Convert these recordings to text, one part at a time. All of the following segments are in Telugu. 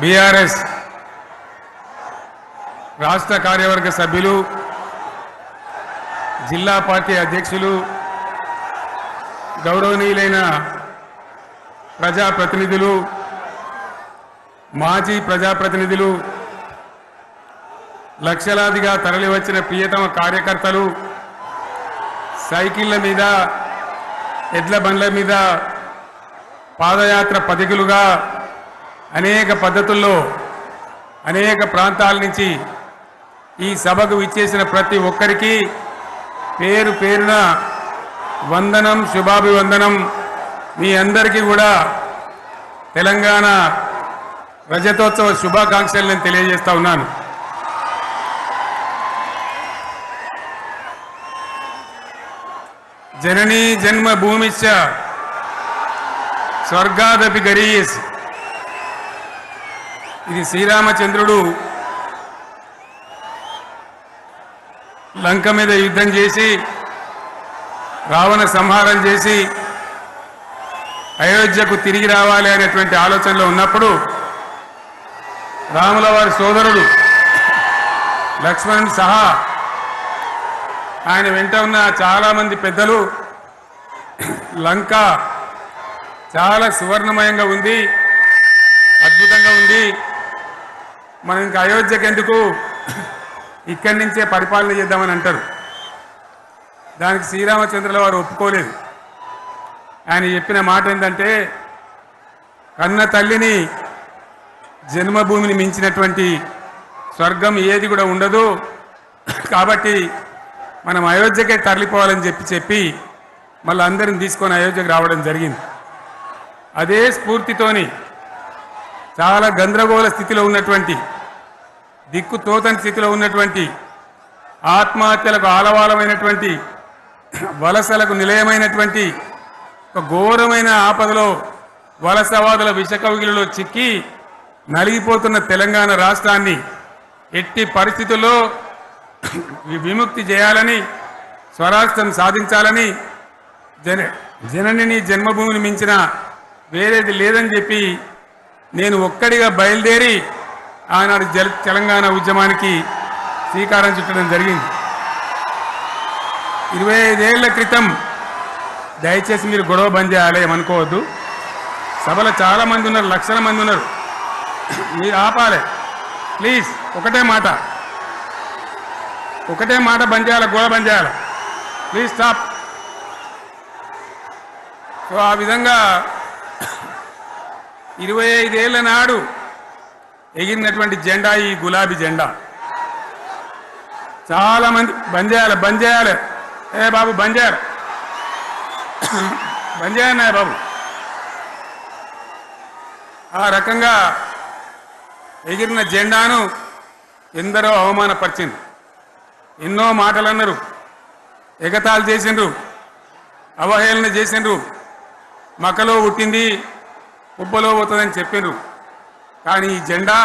బీఆర్ఎస్ రాష్ట్ర కార్యవర్గ సభ్యులు, జిల్లా పార్టీ అధ్యక్షులు, గౌరవనీయులైన ప్రజాప్రతినిధులు, మాజీ ప్రజాప్రతినిధులు, లక్షలాదిగా తరలివచ్చిన ప్రియతమ కార్యకర్తలు, సైకిళ్ల మీద, ఎడ్ల బండ్ల మీద పాదయాత్ర పథికులుగా అనేక పద్ధతుల్లో అనేక ప్రాంతాల నుంచి ఈ సభకు విచ్చేసిన ప్రతి ఒక్కరికి పేరు పేరున వందనం, శుభాభివందనం. మీ అందరికీ కూడా తెలంగాణ రజతోత్సవ శుభాకాంక్షలు నేను తెలియజేస్తా ఉన్నాను. జననీ జన్మభూమిశ్చ స్వర్గాదపి గరీయసి. ఇది శ్రీరామచంద్రుడు లంక మీద యుద్ధం చేసి రావణ సంహారం చేసి అయోధ్యకు తిరిగి రావాలి అనేటువంటి ఆలోచనలో ఉన్నప్పుడు రాముల వారి సోదరుడు లక్ష్మణుడు సహా ఆయన వెంట ఉన్న చాలామంది పెద్దలు లంక చాలా సువర్ణమయంగా ఉంది, అద్భుతంగా ఉంది, మనం ఇంకా అయోధ్యకు ఎందుకు, ఇక్కడి నుంచే పరిపాలన చేద్దామని అంటారు. దానికి శ్రీరామచంద్రుల వారు ఒప్పుకోలేదు. ఆయన చెప్పిన మాట ఏంటంటే, కన్న తల్లిని జన్మభూమిని మించినటువంటి స్వర్గం ఏది కూడా ఉండదు, కాబట్టి మనం అయోధ్యకే తరలిపోవాలని చెప్పి మళ్ళీ అందరిని తీసుకొని అయోధ్యకు రావడం జరిగింది. అదే స్ఫూర్తితోని చాలా గందరగోళ స్థితిలో ఉన్నటువంటి, దిక్కు తోతని స్థితిలో ఉన్నటువంటి, ఆత్మహత్యలకు ఆలవాలమైనటువంటి, వలసలకు నిలయమైనటువంటి ఒక ఘోరమైన ఆపదలో వలసవాదుల విషకవిగిలిలో చిక్కి నలిగిపోతున్న తెలంగాణ రాష్ట్రాన్ని ఎట్టి పరిస్థితుల్లో విముక్తి చేయాలని, స్వరాష్ట్రం సాధించాలని, జననిని జన్మభూమిని మించిన వేరేది లేదని చెప్పి నేను ఒక్కడిగా బయలుదేరి ఆనాడు తెలంగాణ ఉద్యమానికి శ్రీకారం చుట్టడం జరిగింది. 25 ఏళ్ల క్రితం, దయచేసి మీరు గొడవ బంద్ చేయాలి ఏమనుకోవద్దు, సభలో చాలామంది ఉన్నారు, లక్షల మంది ఉన్నారు, మీరు ఆపాలి ప్లీజ్. ఒకటే మాట బంద్ చేయాలి, గొడవ బంద్ చేయాలి, ప్లీజ్ స్టాప్. సో ఆ విధంగా 25 ఏళ్ల నాడు ఎగిరినటువంటి జెండా ఈ గులాబీ జెండా. చాలామంది బంద్ చేయాలి, ఏ బాబు బంద్ చేయాలి బాబు. ఆ రకంగా ఎగిరిన జెండాను ఎందరో అవమానపరిచింది, ఎన్నో మాటలు అన్నారు, ఎగతాళి చేసిండ్రు, అవహేళన చేసిండ్రు, మకలో పుట్టింది ఉబ్బలో పోతుందని చెప్పిండ్రు. కానీ ఈ జెండా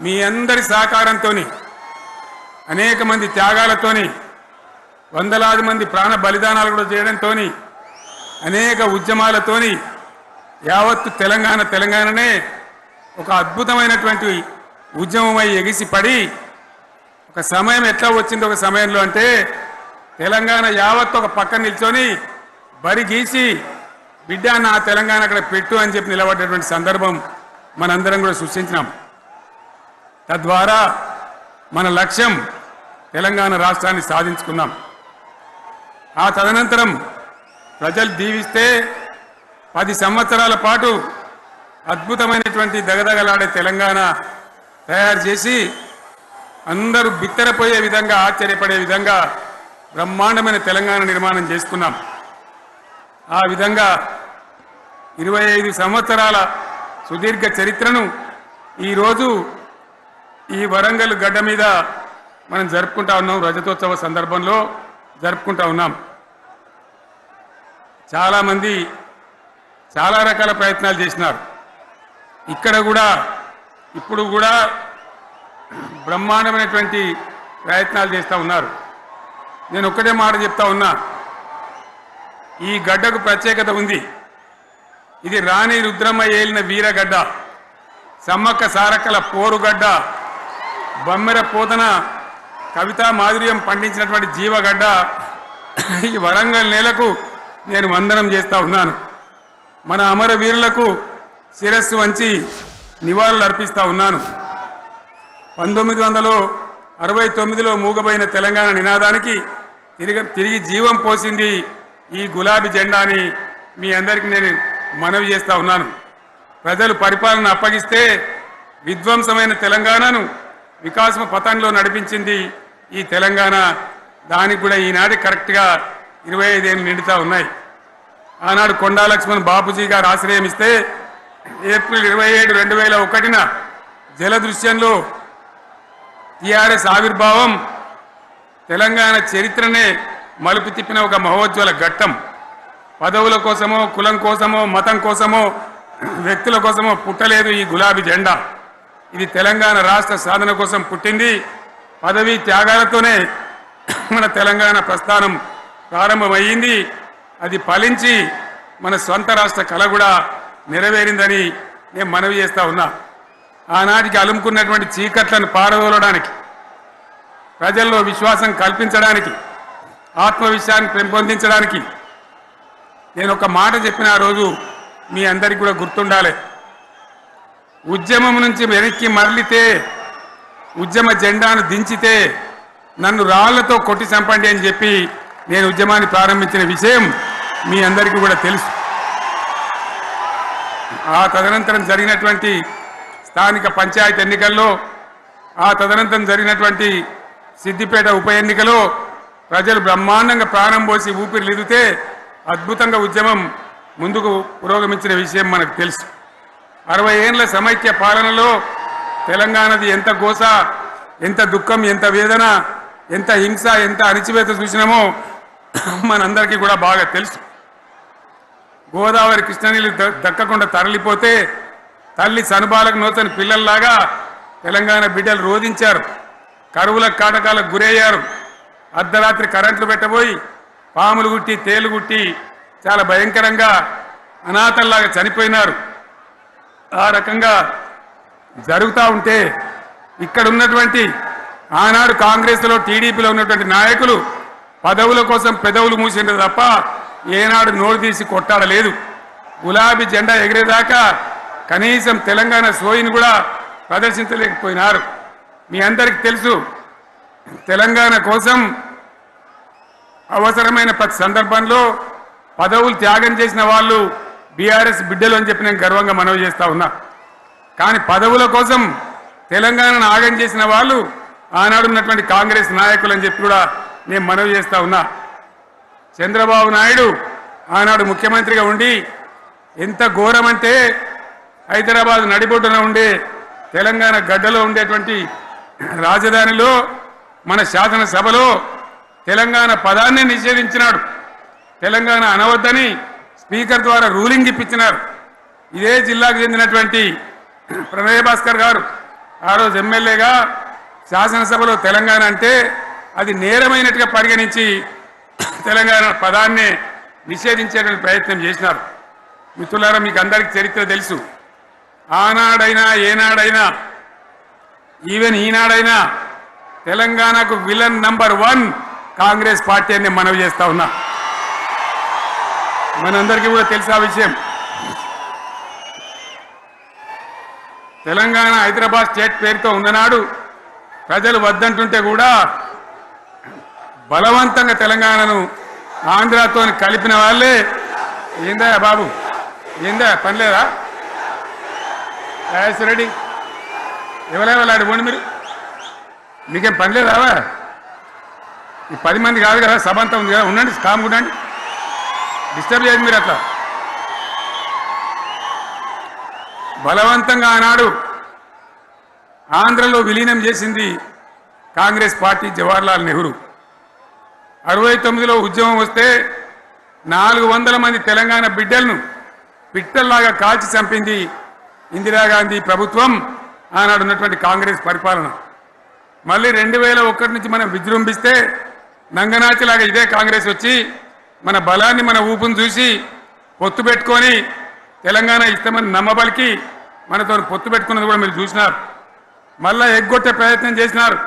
మీ అందరి సహకారంతో, అనేక మంది త్యాగాలతోని, వందలాది మంది ప్రాణ బలిదానాలు కూడా చేయడంతో, అనేక ఉద్యమాలతోని యావత్తు తెలంగాణనే ఒక అద్భుతమైనటువంటి ఉద్యమమై ఎగిసిపడి ఒక సమయం ఎట్లా వచ్చింది, ఒక సమయంలో అంటే తెలంగాణ యావత్తు ఒక పక్కన నిల్చొని బరి గీసి బిడ్డ నా తెలంగాణ అక్కడ పెట్టు అని చెప్పి నిలబడ్డటువంటి సందర్భం మనందరం కూడా సృష్టించినాం. తద్వారా మన లక్ష్యం తెలంగాణ రాష్ట్రాన్ని సాధించుకున్నాం. ఆ తదనంతరం ప్రజలు దీవిస్తే 10 సంవత్సరాల పాటు అద్భుతమైనటువంటి దగదగలాడే తెలంగాణ తయారు చేసి అందరూ బిత్తరపోయే విధంగా, ఆశ్చర్యపడే విధంగా బ్రహ్మాండమైన తెలంగాణ నిర్మాణం చేసుకున్నాం. ఆ విధంగా 25 సంవత్సరాల సుదీర్ఘ చరిత్రను ఈరోజు ఈ వరంగల్ గడ్డ మీద మనం జరుపుకుంటా ఉన్నాం. రజతోత్సవ సందర్భంలో జరుపుకుంటా ఉన్నాం. చాలామంది చాలా రకాల ప్రయత్నాలు చేసినారు. ఇక్కడ కూడా ఇప్పుడు కూడా బ్రహ్మాండమైనటువంటి ప్రయత్నాలు చేస్తూ ఉన్నారు. నేను ఒక్కటే మాట చెప్తా ఉన్నా, ఈ గడ్డకు ప్రత్యేకత ఉంది. ఇది రాణి రుద్రమ్మ ఏలిన వీరగడ్డ. సమ్మక్క సారక్కల పోరుగడ్డ, బమ్మెర పోతన కవితా మాధుర్యం పండించినటువంటి జీవగడ్డ ఈ వరంగల్ నేలకు నేను వందనం చేస్తా ఉన్నాను. మన అమరవీరులకు శిరస్సు వంచి నివాళులు అర్పిస్తా ఉన్నాను. 1969లో మూగబోయిన తెలంగాణ నినాదానికి తిరిగి జీవం పోసింది ఈ గులాబీ జెండా అని మీ అందరికీ నేను మనవి చేస్తా ఉన్నాను. ప్రజలు పరిపాలన అప్పగిస్తే విధ్వంసమైన తెలంగాణను వికాసం పథంలో నడిపించింది ఈ తెలంగాణ. దానికి కూడా ఈనాటి కరెక్ట్గా 25 ఏళ్ళు నిండుతా ఉన్నాయి. ఆనాడు కొండా లక్ష్మణ్ బాపూజీ గారు ఆశ్రయం ఇస్తే ఏప్రిల్ 27, 2001న జలదృశ్యంలో టీఆర్ఎస్ ఆవిర్భావం తెలంగాణ చరిత్రనే మలుపు తిప్పిన ఒక మహోజ్వల ఘట్టం. పదవుల కోసమో, కులం కోసమో, మతం కోసమో, వ్యక్తుల కోసమో పుట్టలేదు ఈ గులాబీ జెండా. ఇది తెలంగాణ రాష్ట్ర సాధన కోసం పుట్టింది. పదవీ త్యాగాలతోనే మన తెలంగాణ ప్రస్థానం ప్రారంభమయ్యింది. అది ఫలించి మన సొంత రాష్ట్ర కళ కూడా నెరవేరిందని నేను మనవి చేస్తా ఉన్నా. ఆనాటికి అలుముకున్నటువంటి చీకట్లను పారదోలడానికి, ప్రజల్లో విశ్వాసం కల్పించడానికి, ఆత్మవిశ్వాసాన్ని పెంపొందించడానికి నేను ఒక మాట చెప్పిన ఆ రోజు మీ అందరికీ కూడా గుర్తుండాలి. ఉద్యమం నుంచి వెనక్కి మరలితే, ఉద్యమ జెండాను దించితే నన్ను రాళ్లతో కొట్టి చంపండి అని చెప్పి నేను ఉద్యమాన్ని ప్రారంభించిన విషయం మీ అందరికీ కూడా తెలుసు. ఆ తదనంతరం జరిగినటువంటి స్థానిక పంచాయతీ ఎన్నికల్లో, ఆ తదనంతరం జరిగినటువంటి సిద్దిపేట ఉప ఎన్నికలో ప్రజలు బ్రహ్మాండంగా ప్రాణం పోసి ఊపిరిలిదితే అద్భుతంగా ఉద్యమం ముందుకు పురోగమించిన విషయం మనకు తెలుసు. 60 ఏళ్ల సమైక్య పాలనలో తెలంగాణది ఎంత గోస, ఎంత దుఃఖం, ఎంత వేదన, ఎంత హింస, ఎంత అణిచివేత చూసినామో మనందరికీ కూడా బాగా తెలుసు. గోదావరి కృష్ణనీళ్ళు దక్కకుండా తరలిపోతే తల్లి సనుబాలకు నోచని పిల్లల్లాగా తెలంగాణ బిడ్డలు రోధించారు. కరువుల కాటకాలకు గురయ్యారు. అర్ధరాత్రి కరెంట్లు పెట్టబోయి పాములు గుట్టి, తేలు గుట్టి చాలా భయంకరంగా అనాథల్లాగా చనిపోయినారు. ఆ రకంగా జరుగుతూ ఉంటే ఇక్కడ ఉన్నటువంటి ఆనాడు కాంగ్రెస్లో, టీడీపీలో ఉన్నటువంటి నాయకులు పదవుల కోసం పెదవులు మూసిండ్రు తప్ప ఏనాడు నోరు తీసి కొట్టాడలేదు. గులాబీ జెండా ఎగిరేదాకా కనీసం తెలంగాణ సోయిని కూడా ప్రదర్శించలేకపోయినారు. మీ అందరికీ తెలుసు, తెలంగాణ కోసం అవసరమైన ప్రతి సందర్భంలో పదవులు త్యాగం చేసిన వాళ్ళు బీఆర్ఎస్ బిడ్డలు అని చెప్పి నేను గర్వంగా మనవి చేస్తా ఉన్నా. కానీ పదవుల కోసం తెలంగాణను ఆగం చేసిన వాళ్ళు ఆనాడు ఉన్నటువంటి కాంగ్రెస్ నాయకులు అని చెప్పి కూడా నేను మనవి చేస్తా ఉన్నా. చంద్రబాబు నాయుడు ఆనాడు ముఖ్యమంత్రిగా ఉండి ఎంత ఘోరమంటే హైదరాబాద్ నడిబొడ్డున ఉండే తెలంగాణ గడ్డలో ఉండేటువంటి రాజధానిలో మన శాసనసభలో తెలంగాణ పదాన్ని నిషేధించినాడు. తెలంగాణ అనవద్దని స్పీకర్ ద్వారా రూలింగ్ ఇప్పించినారు. ఇదే జిల్లాకు చెందినటువంటి ప్రణయ్ భాస్కర్ గారు ఆ రోజు ఎమ్మెల్యేగా శాసనసభలో తెలంగాణ అంటే అది నేరమైనట్టుగా పరిగణించి తెలంగాణ పదాన్ని నిషేధించేటువంటి ప్రయత్నం చేసినారు. మిత్రులారా, మీకు అందరికీ చరిత్ర తెలుసు. ఆనాడైనా ఏనాడైనా ఈవెన్ ఈనాడైనా తెలంగాణకు విలన్ నంబర్ 1 కాంగ్రెస్ పార్టీ అని మనవి చేస్తా ఉన్నా. మనందరికీ కూడా తెలుసు ఆ విషయం. తెలంగాణ హైదరాబాద్ స్టేట్ పేరుతో ఉన్ననాడు ప్రజలు వద్దంటుంటే కూడా బలవంతంగా తెలంగాణను ఆంధ్రాతో కలిపిన వాళ్ళే. ఏందా బాబు, ఏందా పని లేదా? రెడ్డి ఎవరెవలాడి పోండి, మీకేం పని లేదావా? ఈ 10 మంది కాదు కదా, సభ అంతా ఉంది కదా, ఉండండి, కామ్ ఉండండి, డిస్టర్బ్ చేయదు మీరు. అట్లా బలవంతంగా ఆనాడు ఆంధ్రలో విలీనం చేసింది కాంగ్రెస్ పార్టీ, జవహర్లాల్ నెహ్రూ. 69లో ఉద్యమం వస్తే 400 మంది తెలంగాణ బిడ్డలను పిట్టల్లాగా కాల్చి చంపింది ఇందిరాగాంధీ ప్రభుత్వం, ఆనాడు ఉన్నటువంటి కాంగ్రెస్ పరిపాలన. మళ్ళీ 2001 నుంచి మనం విజృంభిస్తే నంగనాచిలాగా ఇదే కాంగ్రెస్ వచ్చి మన బలాన్ని, మన ఊపును చూసి పొత్తు పెట్టుకొని తెలంగాణ ఇస్తామని నమ్మబలికి మనతో పొత్తు పెట్టుకున్నది కూడా మీరు చూసినారు. మళ్ళా ఎగ్గొట్టే ప్రయత్నం చేసినారు.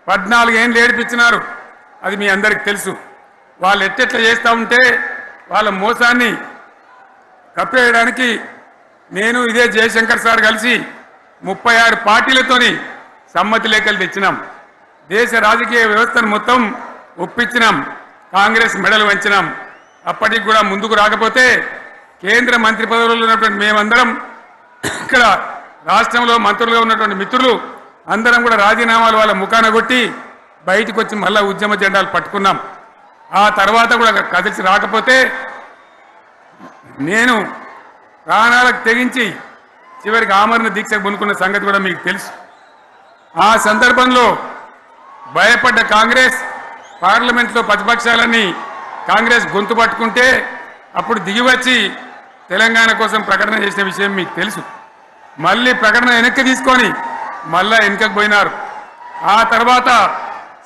14 ఏళ్ళు ఏడిపించినారు. అది మీ అందరికి తెలుసు. వాళ్ళు ఎట్టెట్లా చేస్తూ ఉంటే వాళ్ళ మోసాన్ని కప్పేయడానికి నేను ఇదే జయశంకర్ సార్ కలిసి 36 పార్టీలతోని సమ్మతి లేఖలు తెచ్చినాం. దేశ రాజకీయ వ్యవస్థను మొత్తం ఒప్పించినాం. కాంగ్రెస్ మెడలు వంచినాం. అప్పటికి కూడా ముందుకు రాకపోతే కేంద్ర మంత్రి పదవుల్లో ఉన్నటువంటి మేమందరం ఇక్కడ రాష్ట్రంలో మంత్రులుగా ఉన్నటువంటి మిత్రులు అందరం కూడా రాజీనామాలు వాళ్ళ ముఖాన కొట్టి బయటకు వచ్చి మళ్ళా ఉద్యమ జెండాలు పట్టుకున్నాం. ఆ తర్వాత కూడా కదిలిసి రాకపోతే నేను ప్రాణాలకు తెగించి చివరికి ఆమరణ దీక్షకు పొందుకున్న సంగతి కూడా మీకు తెలుసు. ఆ సందర్భంలో భయపడ్డ కాంగ్రెస్ పార్లమెంట్లో ప్రతిపక్షాలన్నీ కాంగ్రెస్ గొంతు పట్టుకుంటే అప్పుడు దిగివచ్చి తెలంగాణ కోసం ప్రకటన చేసిన విషయం మీకు తెలుసు. మళ్ళీ ప్రకటన వెనక్కి తీసుకొని మళ్ళా వెనుకకు పోయినారు. ఆ తర్వాత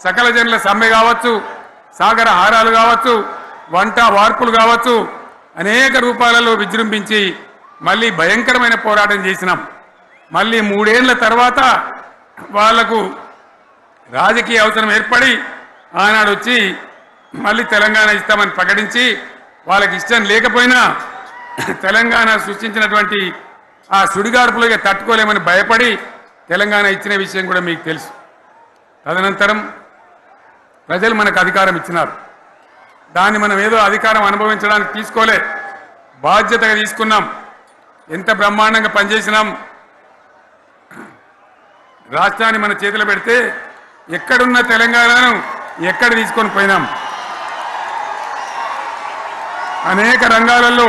సకల జనుల సమ్మె కావచ్చు, సాగర హారాలు కావచ్చు, వంట వార్పులు కావచ్చు, అనేక రూపాలలో విజృంభించి మళ్ళీ భయంకరమైన పోరాటం చేసినాం. మళ్ళీ 3 ఏళ్ల తర్వాత వాళ్లకు రాజకీయ అవసరం ఏర్పడి ఆనాడు వచ్చి మళ్ళీ తెలంగాణ ఇస్తామని ప్రకటించి వాళ్ళకి ఇష్టం లేకపోయినా తెలంగాణ సృష్టించినటువంటి ఆ సుడిగాడుపులుగా తట్టుకోలేమని భయపడి తెలంగాణ ఇచ్చిన విషయం కూడా మీకు తెలుసు. తదనంతరం ప్రజలు మనకు అధికారం ఇచ్చినారు. దాన్ని మనం ఏదో అధికారం అనుభవించడానికి తీసుకోలే, బాధ్యతగా తీసుకున్నాం. ఎంత బ్రహ్మాండంగా పనిచేసినాం. రాష్ట్రాన్ని మన చేతిలో పెడితే ఎక్కడున్న తెలంగాణను ఎక్కడ తీసుకొని పోయినాం. అనేక రంగాలలో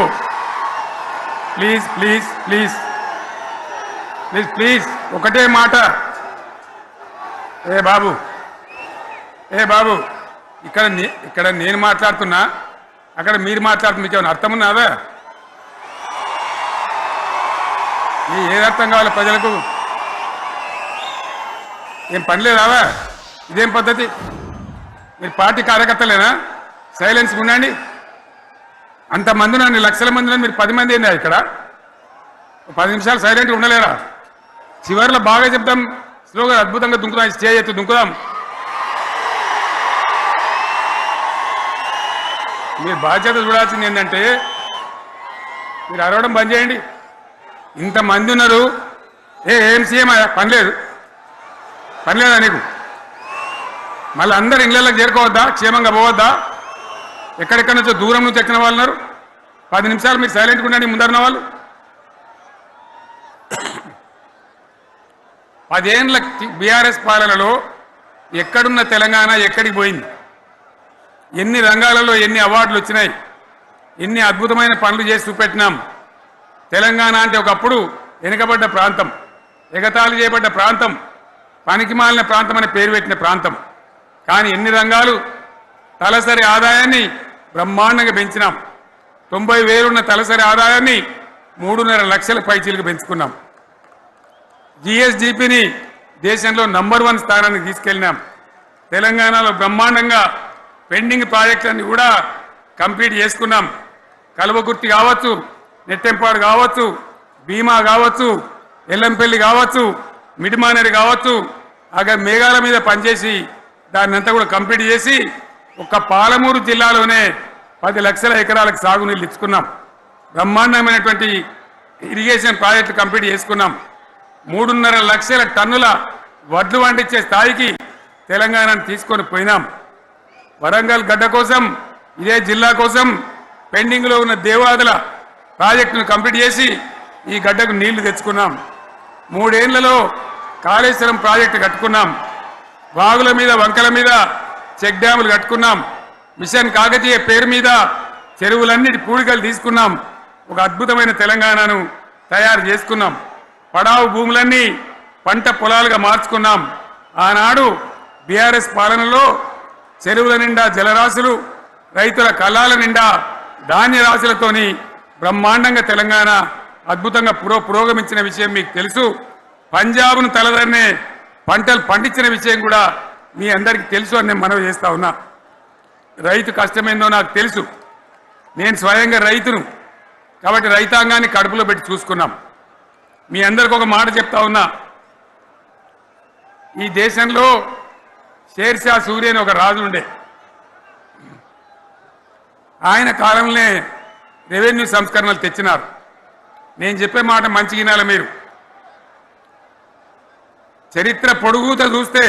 please please please please please ఒకటే మాట. ఏ బాబు ఇక్కడ నేను మాట్లాడుతున్నా, అక్కడ మీరు మాట్లాడుతున్నా, మీకు ఏమైనా అర్థం ఉన్నదా? ఏది అర్థం కావాలి ప్రజలకు? ఏం పని లేదా? ఇదేం పద్ధతి? మీరు పార్టీ కార్యకర్తలేనా? సైలెన్స్ ఉండండి. అంతమంది నన్ను లక్షల మంది మీరు 10 మంది ఏందా ఇక్కడ? 10 నిమిషాలు సైలెంట్గా ఉండలేరా? చివరిలో బాగా చెప్తాం, స్లోగా అద్భుతంగా దుంకుదాం, స్టే ఎత్తు దుంకుదాం. మీరు బాధ్యత చూడాల్సింది ఏంటంటే మీరు అరవడం బంద్ చేయండి. ఇంతమంది ఉన్నారు. ఏం సీఎం పనిలేదా నీకు? మళ్ళీ అందరు ఇళ్ళకి చేరుకోవద్దా? క్షేమంగా పోవద్దా? ఎక్కడెక్కడి నుంచో దూరం నుంచి ఎక్కిన వాళ్ళు ఉన్నారు. 10 నిమిషాలు మీరు సైలెంట్గా ఉండండి. ముందరున్న వాళ్ళు 10 ఏళ్ల బీఆర్ఎస్ పాలనలో ఎక్కడున్న తెలంగాణ ఎక్కడికి పోయింది? ఎన్ని రంగాలలో ఎన్ని అవార్డులు వచ్చినాయి? ఎన్ని అద్భుతమైన పనులు చేసి చూపెట్టినాం. తెలంగాణ అంటే ఒకప్పుడు వెనుకబడ్డ ప్రాంతం, ఎగతాళి చేయబడ్డ ప్రాంతం, పనికిమాలిన ప్రాంతం అని పేరు పెట్టిన ప్రాంతం. కానీ ఎన్ని రంగాలు, తలసరి ఆదాయాన్ని బ్రహ్మాండంగా పెంచినాం. 90,000 ఉన్న తలసరి ఆదాయాన్ని 3.5 లక్షల పైచీలకు పెంచుకున్నాం. జిఎస్డిపిని దేశంలో నంబర్ 1 స్థానానికి తీసుకెళ్ళినాం. తెలంగాణలో బ్రహ్మాండంగా పెండింగ్ ప్రాజెక్టులన్నీ కూడా కంప్లీట్ చేసుకున్నాం. కల్వకుర్తి కావచ్చు, నెట్టెంపాడు కావచ్చు, భీమా కావచ్చు, ఎల్లంపల్లి కావచ్చు, మిడిమానేరు కావచ్చు, అక్కడ మేఘాల మీద పనిచేసి దాన్ని అంతా కూడా కంప్లీట్ చేసి ఒక్క పాలమూరు జిల్లాలోనే 10 లక్షల ఎకరాలకు సాగునీళ్ళు ఇచ్చుకున్నాం. బ్రహ్మాండమైనటువంటి ఇరిగేషన్ ప్రాజెక్టులు కంప్లీట్ చేసుకున్నాం. 3.5 లక్షల టన్నుల వడ్లు పండించే స్థాయికి తెలంగాణను తీసుకొని పోయినాం. వరంగల్ గడ్డ కోసం, ఇదే జిల్లా కోసం పెండింగ్లో ఉన్న దేవాదుల ప్రాజెక్టును కంప్లీట్ చేసి ఈ గడ్డకు నీళ్లు తెచ్చుకున్నాం. 3 ఏళ్లలో కాళేశ్వరం ప్రాజెక్టు కట్టుకున్నాం. వాగుల మీద, వంకల మీద చెక్ డ్యాములు కట్టుకున్నాం. మిషన్ కాకతీయ పేరు మీద చెరువులన్నిటి పూడికలు తీసుకున్నాం. ఒక అద్భుతమైన తెలంగాణను తయారు చేసుకున్నాం. పడావు భూములన్నీ పంట పొలాలుగా మార్చుకున్నాం. ఆనాడు బీఆర్ఎస్ పాలనలో చెరువుల నిండా జలరాశులు, రైతుల కళ్ళాల నిండా ధాన్య రాశులతోని బ్రహ్మాండంగా తెలంగాణ అద్భుతంగా పురోగమించిన విషయం మీకు తెలుసు. పంజాబ్ను తలదన్నే పంటలు పండించిన విషయం కూడా మీ అందరికీ తెలుసు అని నేను మనవి చేస్తా ఉన్నా. రైతు కష్టమేందో నాకు తెలుసు. నేను స్వయంగా రైతును కాబట్టి రైతాంగాన్ని కడుపులో పెట్టి చూసుకున్నాం. మీ అందరికి ఒక మాట చెప్తా ఉన్నా. ఈ దేశంలో షేర్షా సూరి అని ఒక రాజు ఉండే. ఆయన కాలంలోనే రెవెన్యూ సంస్కరణలు తెచ్చినారు. నేను చెప్పే మాట మంచిగా వినాలి మీరు. చరిత్ర పొడుగుతో చూస్తే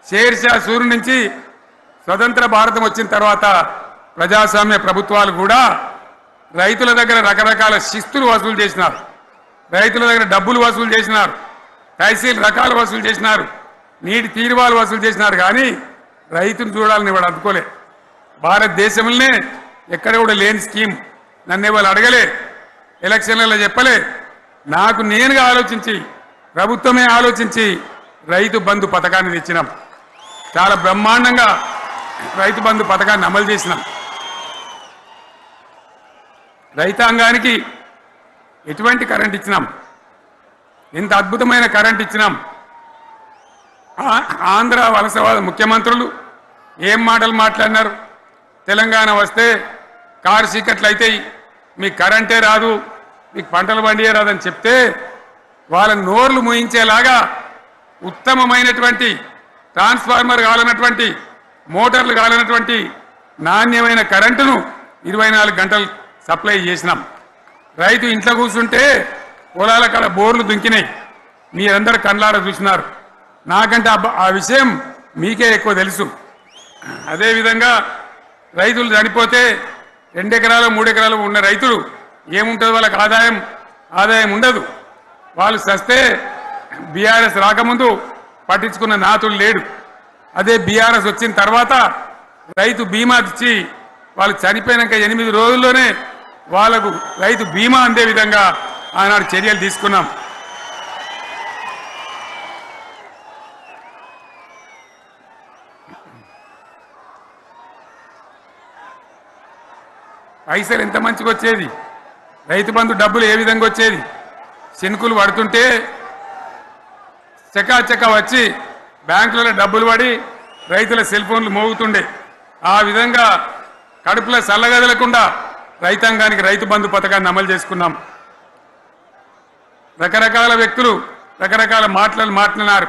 షేర్షా సూరి నుంచి స్వతంత్ర భారతం వచ్చిన తర్వాత ప్రజాస్వామ్య ప్రభుత్వాలు కూడా రైతుల దగ్గర రకరకాల శిస్తులు వసూలు చేసినారు, రైతుల దగ్గర డబ్బులు వసూలు చేసినారు, తహసీల్ రకాలు వసూలు చేసినారు, నీటి తీరువాలు వసూలు చేసినారు. కానీ రైతును చూడాలని వాడు అందుకోలే. భారతదేశంలోనే ఎక్కడ కూడా లేని స్కీమ్. నన్ను వాళ్ళు అడగలే, ఎలక్షన్లలో చెప్పలే. నాకు నేనుగా ఆలోచించి, ప్రభుత్వమే ఆలోచించి రైతు బంధు పథకాన్ని తెచ్చినాం. చాలా బ్రహ్మాండంగా రైతు బంధు పథకాన్ని అమలు చేసినాం. రైతాంగానికి ఎటువంటి కరెంట్ ఇచ్చినాం, ఎంత అద్భుతమైన కరెంట్ ఇచ్చినాం. ఆంధ్ర వలసవాద ముఖ్యమంత్రులు ఏం మాటలు మాట్లాడినారు. తెలంగాణ వస్తే కారు చీకట్లు అవుతాయి, మీకు కరెంటే రాదు, మీకు పంటలు పండియే రాదని చెప్తే వాళ్ళ నోర్లు మూయించేలాగా ఉత్తమమైనటువంటి ట్రాన్స్ఫార్మర్ కావాలన్నటువంటి, మోటార్లు కావాలన్నటువంటి నాణ్యమైన కరెంటును 24 గంటలు సప్లై చేసినాం. రైతు ఇంట్లో కూర్చుంటే పొలాల కాడ బోర్లు దుంకినాయి. మీరందరూ కళ్ళారా చూసినారు. నాకంటే ఆ విషయం మీకే ఎక్కువ తెలుసు. అదేవిధంగా రైతులు చనిపోతే 2 ఎకరాలు 3 ఎకరాలు ఉన్న రైతులు ఏముంటుంది, వాళ్ళకి ఆదాయం ఉండదు. వాళ్ళు చస్తే బీఆర్ఎస్ రాకముందు పట్టించుకున్న నాతులు లేడు. అదే బీఆర్ఎస్ వచ్చిన తర్వాత రైతు బీమా ఇచ్చి వాళ్ళు చనిపోయినాక 8 రోజుల్లోనే వాళ్లకు రైతు బీమా అందే విధంగా ఆనాడు చర్యలు తీసుకున్నాం. పైసలు ఎంత మంచిగా వచ్చేది, రైతు బంధు డబ్బులు ఏ విధంగా వచ్చేది. శనుకులు పడుతుంటే చకాచక వచ్చి బ్యాంకులలో డబ్బులు పడి రైతుల సెల్ ఫోన్లు మోగుతుండే. ఆ విధంగా కడుపులో చల్లగదలకుండా రైతాంగానికి రైతు బంధు పథకాన్ని అమలు చేసుకున్నాం. రకరకాల వ్యక్తులు రకరకాల మాట్లాడినారు.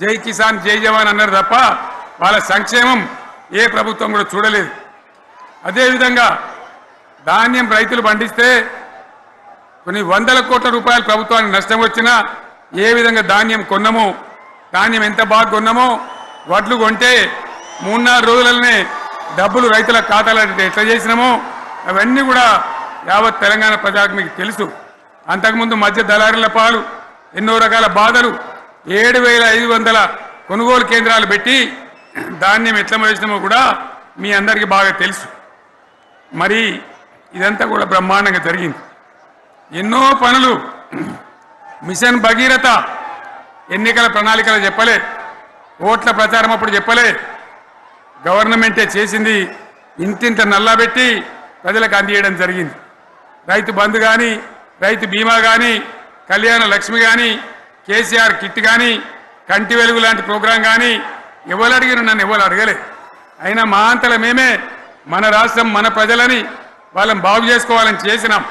జై కిసాన్ జై జవాన్ అన్నారు తప్ప వాళ్ళ సంక్షేమం ఏ ప్రభుత్వం కూడా చూడలేదు. అదేవిధంగా ధాన్యం రైతులు పండిస్తే కొన్ని 100 కోట్ల రూపాయలు ప్రభుత్వానికి నష్టం వచ్చినా ఏ విధంగా ధాన్యం కొన్నామో, ధాన్యం ఎంత బాగా కొన్నామో, వడ్లు కొంటే 3-4 రోజులనే డబ్బులు రైతుల ఖాతాలో ఎట్లా చేసినామో అవన్నీ కూడా యావత్ తెలంగాణ ప్రజలకు మీకు తెలుసు. అంతకుముందు మధ్య దళారుల పాలు ఎన్నో రకాల బాధలు, 7,500 కొనుగోలు కేంద్రాలు పెట్టి ధాన్యం ఎట్లా వేసినామో కూడా మీ అందరికీ బాగా తెలుసు. మరి ఇదంతా కూడా బ్రహ్మాండంగా జరిగింది. ఎన్నో పనులు, మిషన్ భగీరథ ఎన్నికల ప్రణాళికలు చెప్పలే, ఓట్ల ప్రచారం అప్పుడు చెప్పలే, గవర్నమెంటే చేసింది. ఇంతింత నల్లబెట్టి ప్రజలకు అందియడం జరిగింది. రైతు బంధు కానీ, రైతు బీమా కానీ, కళ్యాణ లక్ష్మి కానీ, కేసీఆర్ కిట్ కానీ, కంటి వెలుగు లాంటి ప్రోగ్రాం కానీ ఎవరు అడిగిన నన్ను ఎవరు అడగలే. అయినా మా అంతలో మేమే మన రాష్ట్రం మన ప్రజలని వాళ్ళని బాగు చేసుకోవాలని చేసినాం.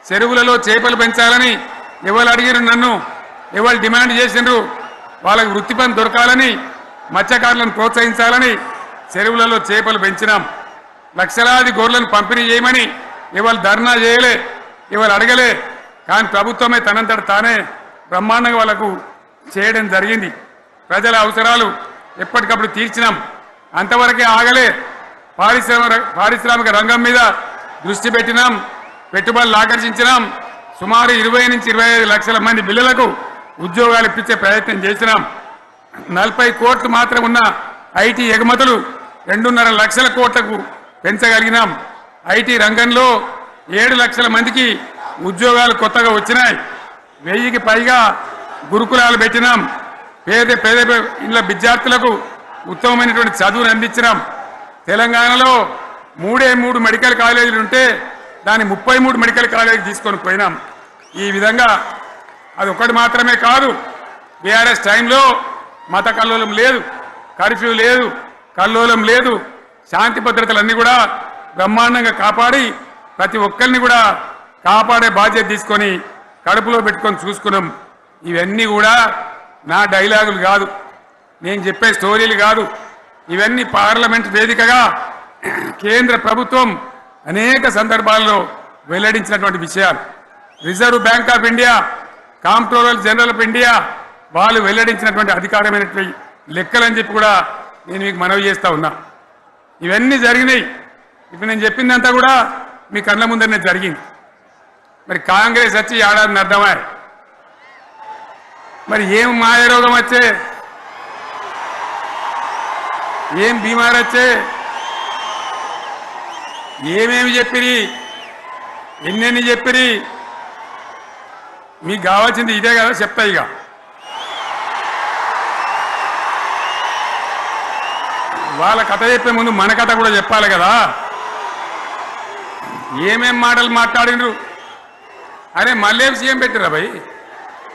చెరువులలో చేపలు పెంచాలని ఎవరు అడిగిరు నన్ను, ఎవరు డిమాండ్ చేసినారు. వాళ్ళకి వృత్తి పని దొరకాలని, మత్స్యకారులను ప్రోత్సహించాలని చెరువులలో చేపలు పెంచినాం. లక్షలాది గొర్రెలను పంపిణీ చేయమని ఎవరు ధర్నా చేయలే, ఎవరు అడగలే. కానీ ప్రభుత్వమే తనంతట తానే బ్రహ్మాండంగా వాళ్ళకు చేయడం జరిగింది. ప్రజల అవసరాలు ఎప్పటికప్పుడు తీర్చినాం. అంతవరకే ఆగలే. పారిశ్రామిక రంగం మీద దృష్టి పెట్టినాం, పెట్టుబడులు ఆకర్షించినాం. సుమారు 20 నుంచి 25 లక్షల మంది పిల్లలకు ఉద్యోగాలు ఇప్పించే ప్రయత్నం చేసినాం. 40 కోట్లు మాత్రం ఉన్న ఐటీ ఎగుమతులు 2.5 లక్షల కోట్లకు పెంచగలిగినాం. ఐటీ రంగంలో 7 లక్షల మందికి ఉద్యోగాలు కొత్తగా వచ్చినాయి. 1000కి పైగా గురుకులాలు పెట్టినాం. పేద ఇళ్ళ విద్యార్థులకు ఉత్తమమైనటువంటి చదువును అందించినాం. తెలంగాణలో 3 మెడికల్ కాలేజీలు ఉంటే దాన్ని 33 మెడికల్ కాలేజీలు తీసుకొని పోయినాం. ఈ విధంగా అది ఒకటి మాత్రమే కాదు. బీఆర్ఎస్ టైంలో మత కల్లోలం లేదు, కర్ఫ్యూ లేదు, కల్లోలం లేదు. శాంతి భద్రతలన్నీ కూడా బ్రహ్మాండంగా కాపాడి ప్రతి ఒక్కరిని కూడా కాపాడే బాధ్యత తీసుకొని కడుపులో పెట్టుకొని చూసుకున్నాం. ఇవన్నీ కూడా నా డైలాగులు కాదు, నేను చెప్పే స్టోరీలు కాదు. ఇవన్నీ పార్లమెంట్ వేదికగా కేంద్ర ప్రభుత్వం అనేక సందర్భాల్లో వెల్లడించినటువంటి విషయాలు. Reserve bank of India, comptroller general of India వాళ్ళు వెల్లడించినటువంటి అధికారమైనటువంటి లెక్కలని చెప్పి కూడా నేను మీకు మనవి చేస్తా ఉన్నా. ఇవన్నీ జరిగినాయి. ఇప్పుడు నేను చెప్పిందంతా కూడా మీ కళ్ళ ముందరనే జరిగింది. మరి కాంగ్రెస్ వచ్చి ఏడాది అర్థమా? మరి ఏం మాయరోగం వచ్చే, ఏం బీమారు వచ్చే, ఏమేమి చెప్పిరి, ఎన్నెన్ని చెప్పిరి? మీకు కావాల్సింది ఇదే కదా, చెప్తా. ఇక వాళ్ళ కథ చెప్పే ముందు మన కథ కూడా చెప్పాలి కదా. ఏమేం మాటలు మాట్లాడినరు? అరే మళ్ళీ సీఎం పెట్టిరా భయ్,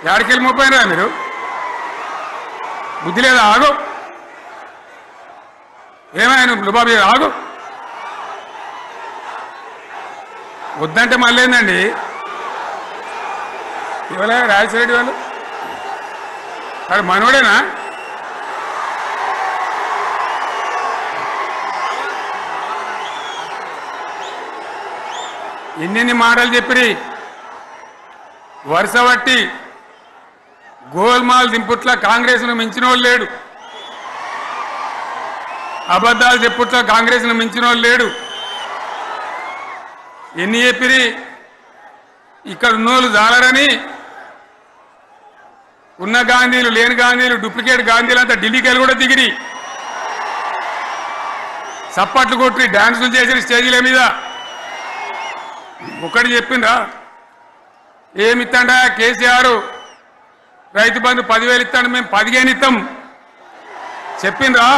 ఎక్కడికెళ్ళి మోపోయినరా మీరు? బుద్ధి లేదా? ఆగు, ఏమైనా లుబాబు ఆగు. వద్దంటే మళ్ళీ ఏందండి? ఇవాళ రాజశేఖర వాళ్ళు వాడు మనోడేనా? ఎన్నెన్ని మాటలు చెప్పిరి, వరుస బట్టి గోల్మాల్ దింపుట్ల కాంగ్రెస్ను మించిన వాళ్ళు లేడు, అబద్ధాలు చెప్పుట్ల కాంగ్రెస్ను మించిన వాళ్ళు లేడు. ఎన్ని చెప్పిరి? ఇక్కడ ఉన్నోళ్ళు జాలరని ఉన్న గాంధీలు లేని గాంధీలు డూప్లికేట్ గాంధీలు అంతా ఢిల్లీకి వెళ్ళి కూడా దిగిరి, చప్పట్లు కొట్టి డాన్సులు చేసిన స్టేజీల మీద. ఒకటి చెప్పిండ్రా? ఏమిత్తాడా కేసీఆర్? రైతు బంధు 10,000 ఇస్తాడు, మేము 15 ఇస్తాం. చెప్పిండ్రా?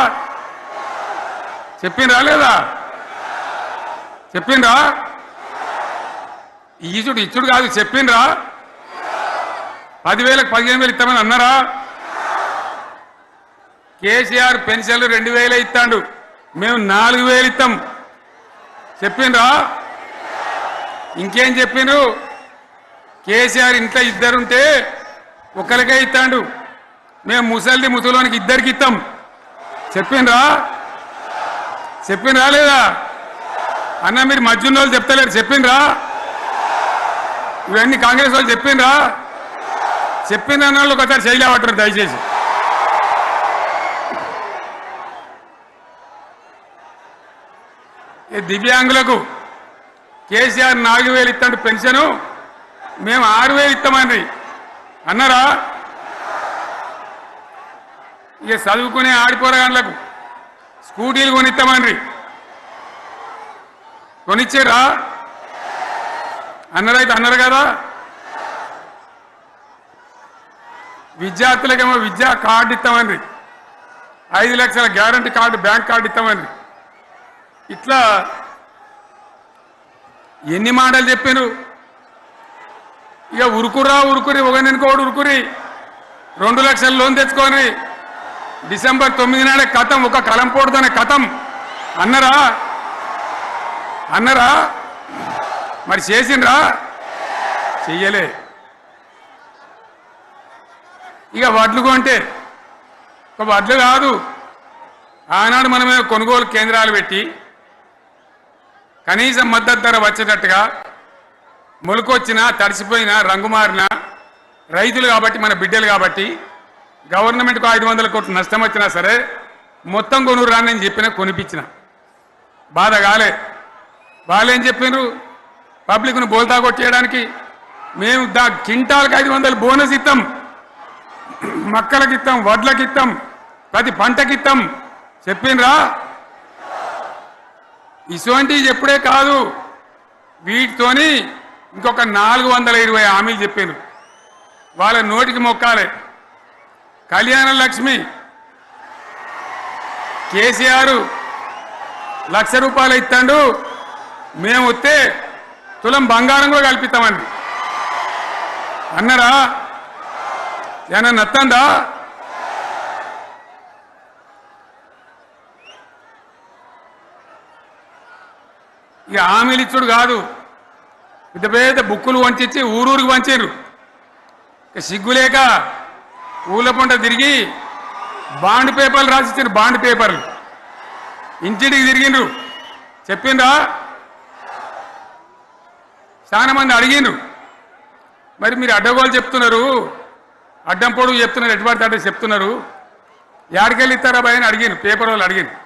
చెప్పిండ్రా లేదా? చెప్పిండ్రా? ఈచుడు ఇచ్చుడు కాదు, చెప్పిండ్రా? 10,000కు 15,000 ఇస్తామని అన్నారా? కేసీఆర్ పెన్షన్లు 2,000 ఇస్తాడు, మేము 4,000 ఇస్తాం. చెప్పిండ్రా? ఇంకేం చెప్పిండ్రు? కేసీఆర్ ఇంట్లో ఇద్దరుంటే ఒకరికే ఇస్తాడు, మేము ముసలిది ముసలోనికి ఇద్దరికి ఇస్తాం. చెప్పిండ్రా? చెప్పిండ్రా లేదా? అన్న మీరు మధ్యున్న వాళ్ళు చెప్తలేరు, చెప్పిండ్రా? ఇవన్నీ కాంగ్రెస్ వాళ్ళు చెప్పిండ్రా? చెప్పిన వాళ్ళు ఒకసారి చేయలేవటారు దయచేసి. దివ్యాంగులకు కేసీఆర్ 4,000 ఇస్తాడు పెన్షను, మేము 6,000 ఇస్తామండి అన్నారా? ఇక చదువుకునే ఆడిపోరగాళ్ళకు స్కూటీలు కొనిస్తామండ్రి, కొనిచ్చారా? అన్నారైతే అన్నారు కదా. విద్యార్థులకేమో విద్యా కార్డు ఇస్తామండ్రి, 5 లక్షల గ్యారంటీ కార్డు, బ్యాంక్ కార్డు ఇస్తామండ్రి. ఇట్లా ఎన్ని మాటలు చెప్పారు? ఇక ఉరుకురా ఉరుకురి, ఒకరినికోడు ఉరుకురి, 2 లక్షల లోన్ తెచ్చుకొని డిసెంబర్ 9 నాడే కథం, ఒక కలంపోటుతోనే కథం అన్నరా? అన్నరా? మరి చేసిండ్రా? చెయ్యలే. ఇక వడ్లు కొంటే ఒక వడ్లు కాదు, ఆనాడు మనమే కొనుగోలు కేంద్రాలు పెట్టి కనీసం మద్దతు ధర వచ్చేటట్టుగా మొలకొచ్చినా తడిసిపోయినా రంగు మారినా రైతులు కాబట్టి మన బిడ్డలు కాబట్టి గవర్నమెంట్కు 500 కోట్లు నష్టం వచ్చినా సరే మొత్తం కొనురా అని చెప్పిన కొనిపించిన. బాధ కాలే. వాళ్ళేం చెప్పిండ్రు? పబ్లిక్ను బోల్తా కొట్టేయడానికి మేము కింటాలకు 500 బోనస్ ఇస్తాం, మక్కలకి ఇస్తాం, వడ్లకి ఇస్తాం, ప్రతి పంటకి ఇస్తాం. చెప్పిండ్రా? ఇటువంటివి చెప్పుడే కాదు, వీటితోని ఇంకొక 420 హామీలు చెప్పిండ్రు. వాళ్ళ నోటికి మొక్కాలే. కళ్యాణ లక్ష్మి కేసీఆర్ 1,00,000 రూపాయలు ఇస్తాడు, మేము వస్తే తులం బంగారం కూడా కల్పిస్తామండి అన్నారా? ఏమన్నా నత్తందా? ఇక హామీలు ఇచ్చుడు కాదు, పెద్ద పెద్ద బుక్కులు వంచి ఊరూరికి పంచారు. సిగ్గులేక ఊళ్ళ పంట తిరిగి బాండ్ పేపర్లు రాసిచ్చారు. బాండ్ పేపర్లు ఇంటింటికి తిరిగిండ్రు. చెప్పిండ్రా? చాలా మంది అడిగిండ్రు. మరి మీరు అడ్డగోలు చెప్తున్నారు, అడ్డం పొడుగు చెప్తున్నారు, ఎటువంటి అడ్డ చెప్తున్నారు, యాడికెళ్ళి ఇస్తారా భయ అని అడిగిండ్రు. పేపర్ వాళ్ళు అడిగిండ్రు.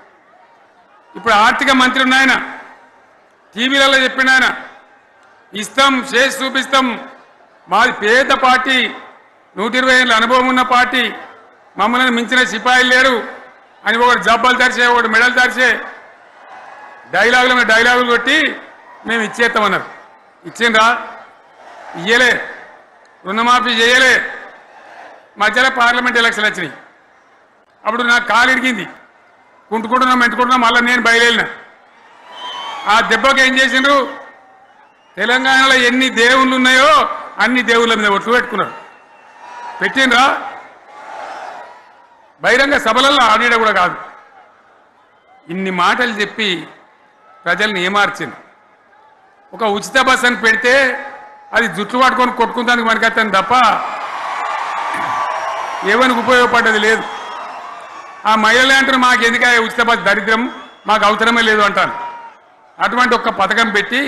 ఇప్పుడు ఆర్థిక మంత్రి ఉన్నాయన టీవీలలో చెప్పిండు, ఆయన ఇస్తాం చేసి చూపిస్తాం, మాది పేద పార్టీ, 120 ఏళ్ళ అనుభవం ఉన్న పార్టీ, మమ్మల్ని మించిన సిపాయిలు లేరు అని ఒకటి జబ్బలు తరిచే, ఒకటి మెడలు తరిచే డైలాగులు కొట్టి మేము ఇచ్చేస్తామన్నారు. ఇచ్చిండ్రా? ఇయ్యలే. రుణమాఫీ చేయలే. మధ్యలో పార్లమెంట్ ఎలక్షన్ వచ్చినాయి. అప్పుడు నాకు కాలు ఇరిగింది. కుంటుకుంటున్నాం మెంటుకుంటున్నాం, మళ్ళీ నేను బయలుదేరిన. ఆ దెబ్బకి ఏం చేసిండ్రు? తెలంగాణలో ఎన్ని దేవుళ్ళు ఉన్నాయో అన్ని దేవుళ్ళ మీద ఒట్లు పెట్టుకున్నారు. పెట్టిండ్రా? బహిరంగ సభలలో ఆడిడ కూడా కాదు. ఇన్ని మాటలు చెప్పి ప్రజల్ని ఏమార్చింది. ఒక ఉచిత బస్ అని పెడితే అది జుట్లు పట్టుకొని కొట్టుకుంటానికి మనకత్తాను తప్ప ఏమనికి ఉపయోగపడ్డది లేదు. ఆ మహిళలే అంటారు మాకు ఎందుక ఉచిత బస్ దరిద్రం, మాకు అవసరమే లేదు అంటారు. అటువంటి ఒక పథకం పెట్టి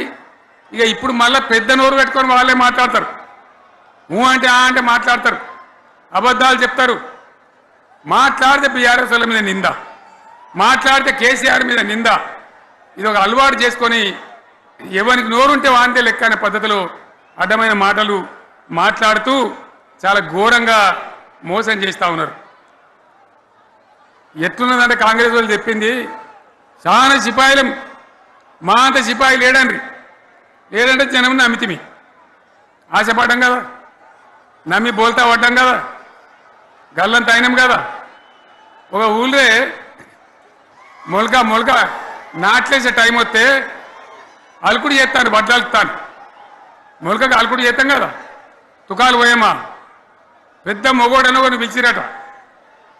ఇక ఇప్పుడు మళ్ళీ పెద్ద నోరు పెట్టుకొని వాళ్ళే మాట్లాడతారు. అంటే అంటే మాట్లాడతారు, అబద్ధాలు చెప్తారు. మాట్లాడితే బీఆర్ఎస్ వాళ్ళ మీద నింద, మాట్లాడితే కేసీఆర్ మీద నింద. ఇది ఒక అలవాటు చేసుకొని ఎవరికి నోరుంటే వాంతే లెక్క అనే పద్ధతిలో అడ్డమైన మాటలు మాట్లాడుతూ చాలా ఘోరంగా మోసం చేస్తూ ఉన్నారు. ఎట్లున్నదంటే కాంగ్రెస్ వాళ్ళు చెప్పింది చాలా సిపాయిలం, మా అంత సిపాయి లేడంటే జనం నమ్మితిమి, ఆశపడ్డాం కదా, నమ్మి బోల్తా పడ్డాం కదా, గల్లంత అయినాం కదా. ఒక ఊళ్ళే మొలక నాట్లేసే టైం వస్తే అలుకుడు చేస్తాను, బట్టలు అలుకుతాను. మొలకకు అలుకుడు చేస్తాం కదా, తుకాలు పోయేమా పెద్ద మొగోడని ఒకరిని పిలిచిరట.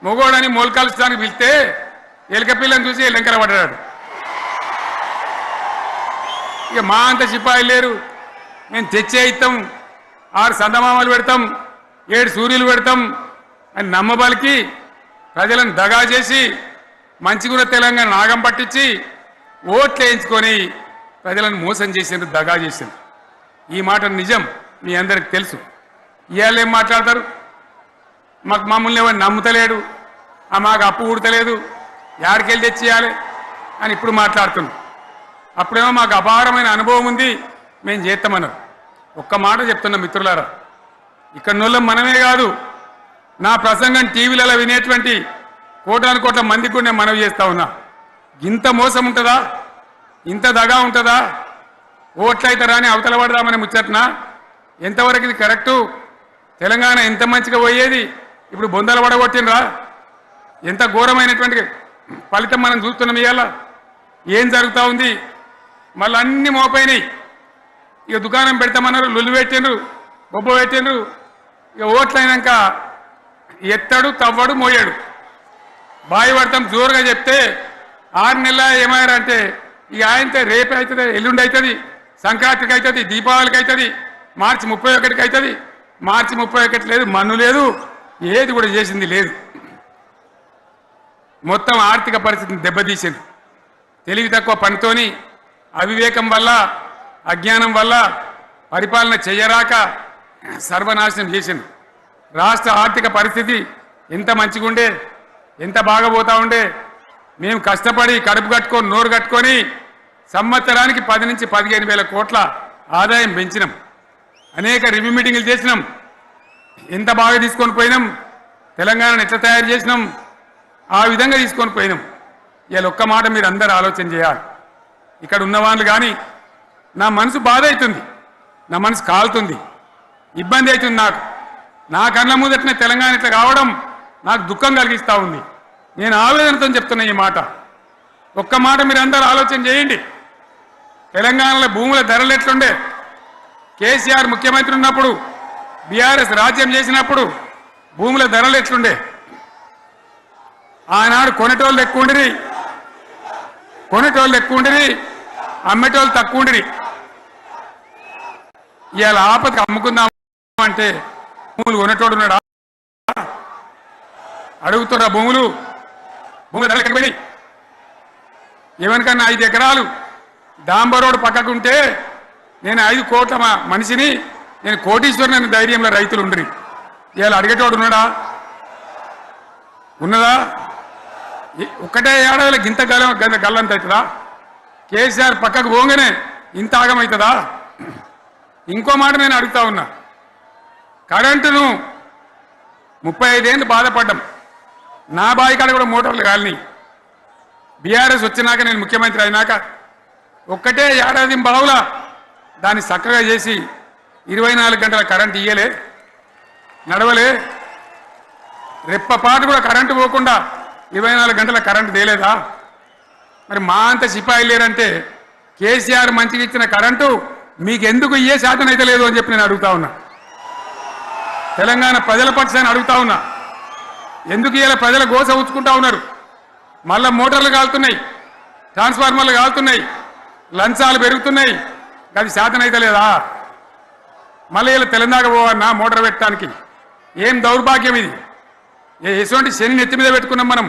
మొగోడని మొలకలుస్తానికి పిలిస్తే ఎలక పిల్లని చూసి ఎల్లంకర పడ్డాడు. ఇక మా అంత సిపాయి లేరు, మేము తెచ్చే ఇస్తాం, 6 సందమామలు పెడతాం, 7 సూర్యులు పెడతాం అని నమ్మబలికి ప్రజలను దగా చేసి మంచిగున్న తెలంగాణ నాగం పట్టించి ఓట్లు వేయించుకొని ప్రజలను మోసం చేసిండ్రు, దగా చేసిండ్రు. ఈ మాట నిజం, మీ అందరికి తెలుసు. ఇవాళ ఏం మాట్లాడతారు? మమ్మల్ని ఎవరు నమ్ముతలేడు, మాకు అప్పు ఉడతలేదు, యాడికెళ్ళి తెచ్చియాలి అని ఇప్పుడు మాట్లాడుతున్నాం. అప్పుడేమో మాకు అపారమైన అనుభవం ఉంది, మేము చేస్తామన్నారు. ఒక్క మాట చెప్తున్నా మిత్రులారా, ఇక్కడ నోళ్ళం మనమే కాదు, నా ప్రసంగం టీవీలలో వినేటువంటి కోటాను కోట్ల మందికి కూడా నేను మనవి చేస్తా ఉన్నా. ఇంత మోసం ఉంటుందా? ఇంత దగా ఉంటుందా? ఓట్లయితారా అని అవతల పడదామని ముచ్చట్నా? ఎంతవరకు ఇది కరెక్టు? తెలంగాణ ఎంత మంచిగా పోయేది, ఇప్పుడు బొందలు పడగొట్టినరా? ఎంత ఘోరమైనటువంటి ఫలితం మనం చూస్తున్నాం. ఇవాళ ఏం జరుగుతూ ఉంది? మళ్ళీ అన్ని మోపైనాయి. ఇక దుకాణం పెడతామన్నారు, లొల్లు పెట్టిండ్రు, బొబ్బ పెట్టిండ్రు. ఇక ఓట్లయినాక ఎత్తాడు, తవ్వడు, మోయాడు. బాయి పడతాం జోరుగా చెప్తే 6 నెలల ఏమయ్యారంటే ఇక ఆయనతో రేపు అవుతుంది, ఎల్లుండి అవుతుంది, సంక్రాంతికి అవుతుంది, దీపావళికి అవుతుంది, మార్చి 31కి అవుతుంది. మార్చి 31 లేదు, మన్ను లేదు, ఏది కూడా చేసింది లేదు. మొత్తం ఆర్థిక పరిస్థితిని దెబ్బతీసింది. తెలివి తక్కువ పనితోని, అవివేకం వల్ల, అజ్ఞానం వల్ల పరిపాలన చెయ్యరాక సర్వనాశనం చేసింది. రాష్ట్ర ఆర్థిక పరిస్థితి ఎంత మంచిగా ఉండే, ఎంత బాగా పోతా ఉండే. మేము కష్టపడి కడుపు కట్టుకొని నోరు కట్టుకొని సంవత్సరానికి 10 నుంచి 15 వేల కోట్ల ఆదాయం పెంచినాం. అనేక రివ్యూ మీటింగులు చేసినాం. ఎంత బాగా తీసుకొని పోయినాం, తెలంగాణను ఎట్లా తయారు చేసినాం, ఆ విధంగా తీసుకొని పోయినాం. ఇవాళ ఒక్క మాట మీరు అందరూ ఆలోచన చేయాలి. ఇక్కడ ఉన్న వాళ్ళు కానీ నా మనసు బాధ అవుతుంది, నా మనసు కాలుతుంది, ఇబ్బంది అవుతుంది. నా కళ్ళ ముందటనే తెలంగాణ ఇట్లా కావడం నాకు దుఃఖం కలిగిస్తూ ఉంది. నేను ఆవేదనతో చెప్తున్నా ఈ మాట. ఒక్క మాట మీరు అందరూ ఆలోచన చేయండి. తెలంగాణలో భూముల ధరలు ఎట్లుండే? కేసీఆర్ ముఖ్యమంత్రి ఉన్నప్పుడు, బీఆర్ఎస్ రాజ్యం చేసినప్పుడు భూముల ధరలు ఎట్లుండే? ఆనాడు కొనేటోళ్ళు ఎక్కువ ఉండిరి, అమ్మేటోళ్ళు తక్కువ ఉండిరి. ఇవాళ ఆపదకి అమ్ముకుందాం అంటే భూములు కొనేటోడు ఉన్నాడా? అడుగుతున్నా భూములు ధరలు పోయి ఎవరికన్నా 5 ఎకరాలు డాంబర్ రోడ్ పక్కకుంటే నేను 5 కోట్ల మనిషిని, నేను కోటీశ్వరుని ధైర్యంలో రైతులు ఉండరు. ఇవాళ అడిగేటోడు ఉన్నాడా? ఉన్నదా? ఒక్కటే ఏడాదిలో గింత గల్లంత అవుతుందా? కేసీఆర్ పక్కకు పోగానే ఇంత ఆగమవుతుందా? ఇంకో మాట నేను అడుగుతా ఉన్నా, కరెంటును 35 ఏళ్ళు బాధపడ్డాం. నా బావి కాడ కూడా మోటార్లు కాలినాయి. బీఆర్ఎస్ వచ్చినాక నేను ముఖ్యమంత్రి అయినాక ఒక్కటే ఏడాది బావులా దాన్ని చక్కగా చేసి 24 గంటల కరెంటు ఇయ్యలే, నడవలే. రెప్పపాటు కూడా కరెంటు పోకుండా 24 గంటల కరెంటు తేలేదా? మరి మా అంత సిపాయి లేరంటే కేసీఆర్ మంచిగా ఇచ్చిన కరెంటు మీకు ఎందుకు ఇయ్యే శాతం అయితే లేదు అని చెప్పి నేను అడుగుతా ఉన్నా. తెలంగాణ ప్రజల పక్షాన్ని అడుగుతా ఉన్నా. ఎందుకు ఇలా ప్రజల గోస ఉంచుకుంటా ఉన్నారు? మళ్ళా మోటార్లు కాలుతున్నాయి, ట్రాన్స్ఫార్మర్లు కాలుతున్నాయి, లంచాలు పెరుగుతున్నాయి. అది శాతం అయితే లేదా? మళ్ళీ ఇలా తెలంగాణ పోవన్నా మోటార్ పెట్టడానికి? ఏం దౌర్భాగ్యం ఇది! ఎటువంటి శని నెత్తి మీద పెట్టుకున్నాం మనం.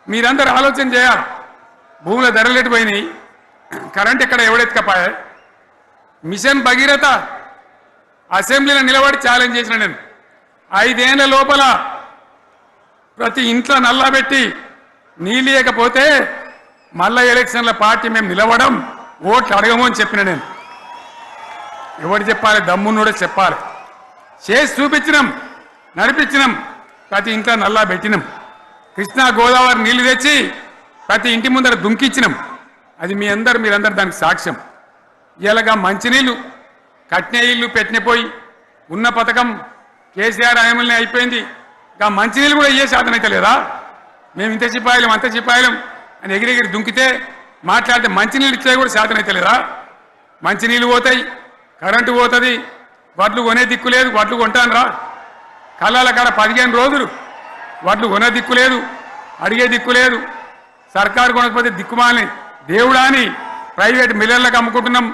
మీరందరూ ఆలోచన చేయాలి. భూముల ధరలు ఎటుపోయినాయి, కరెంట్ ఎక్కడ ఎవడెత్తుకపోయా? మిషన్ భగీరథ అసెంబ్లీలో నిలబడి ఛాలెంజ్ చేసిన నేను 5 ఏళ్ల లోపల ప్రతి ఇంట్లో నల్లా పెట్టి నీళ్ళు ఇవ్వకపోతే మళ్ళా ఎలక్షన్ల పార్టీ మేము నిలవడం, ఓట్లు అడగము అని చెప్పిన నేను. ఎవరు చెప్పాలి? దమ్మున్నోడే చెప్పాలి. చేసి చూపించినాం, నడిపించినాం. ప్రతి ఇంట్లో నల్లా పెట్టినాం. కృష్ణా గోదావరి నీళ్లు తెచ్చి ప్రతి ఇంటి ముందర దుంకిచ్చినాం. అది మీరందరూ దానికి సాక్ష్యం. ఇలాగా మంచినీళ్ళు కట్నే ఇల్లు పెట్టినపోయి ఉన్న పథకం కేసీఆర్ ఆయమల్ని అయిపోయింది. ఇంకా మంచినీళ్ళు కూడా ఇయ్యే శాతం అయితే లేదా? మేము ఇంత సిపాయిలం అంత సిపాయిలం అని ఎగిరెగిరి దుంకితే మాట్లాడితే మంచినీళ్ళు ఇచ్చే కూడా శాతం అయితే లేదా? మంచినీళ్ళు పోతాయి, కరెంటు పోతుంది, వడ్లు కొనే దిక్కు లేదు. వడ్లు కొంటాను రా, కళ్ళాల కాడ 15 రోజులు వడ్లు కొనే దిక్కు లేదు, అడిగే దిక్కు లేదు. సర్కారు కొనకపోతే దిక్కుమాలని దేవుడా అని ప్రైవేట్ మిల్లర్లకు అమ్ముకుంటున్నాం.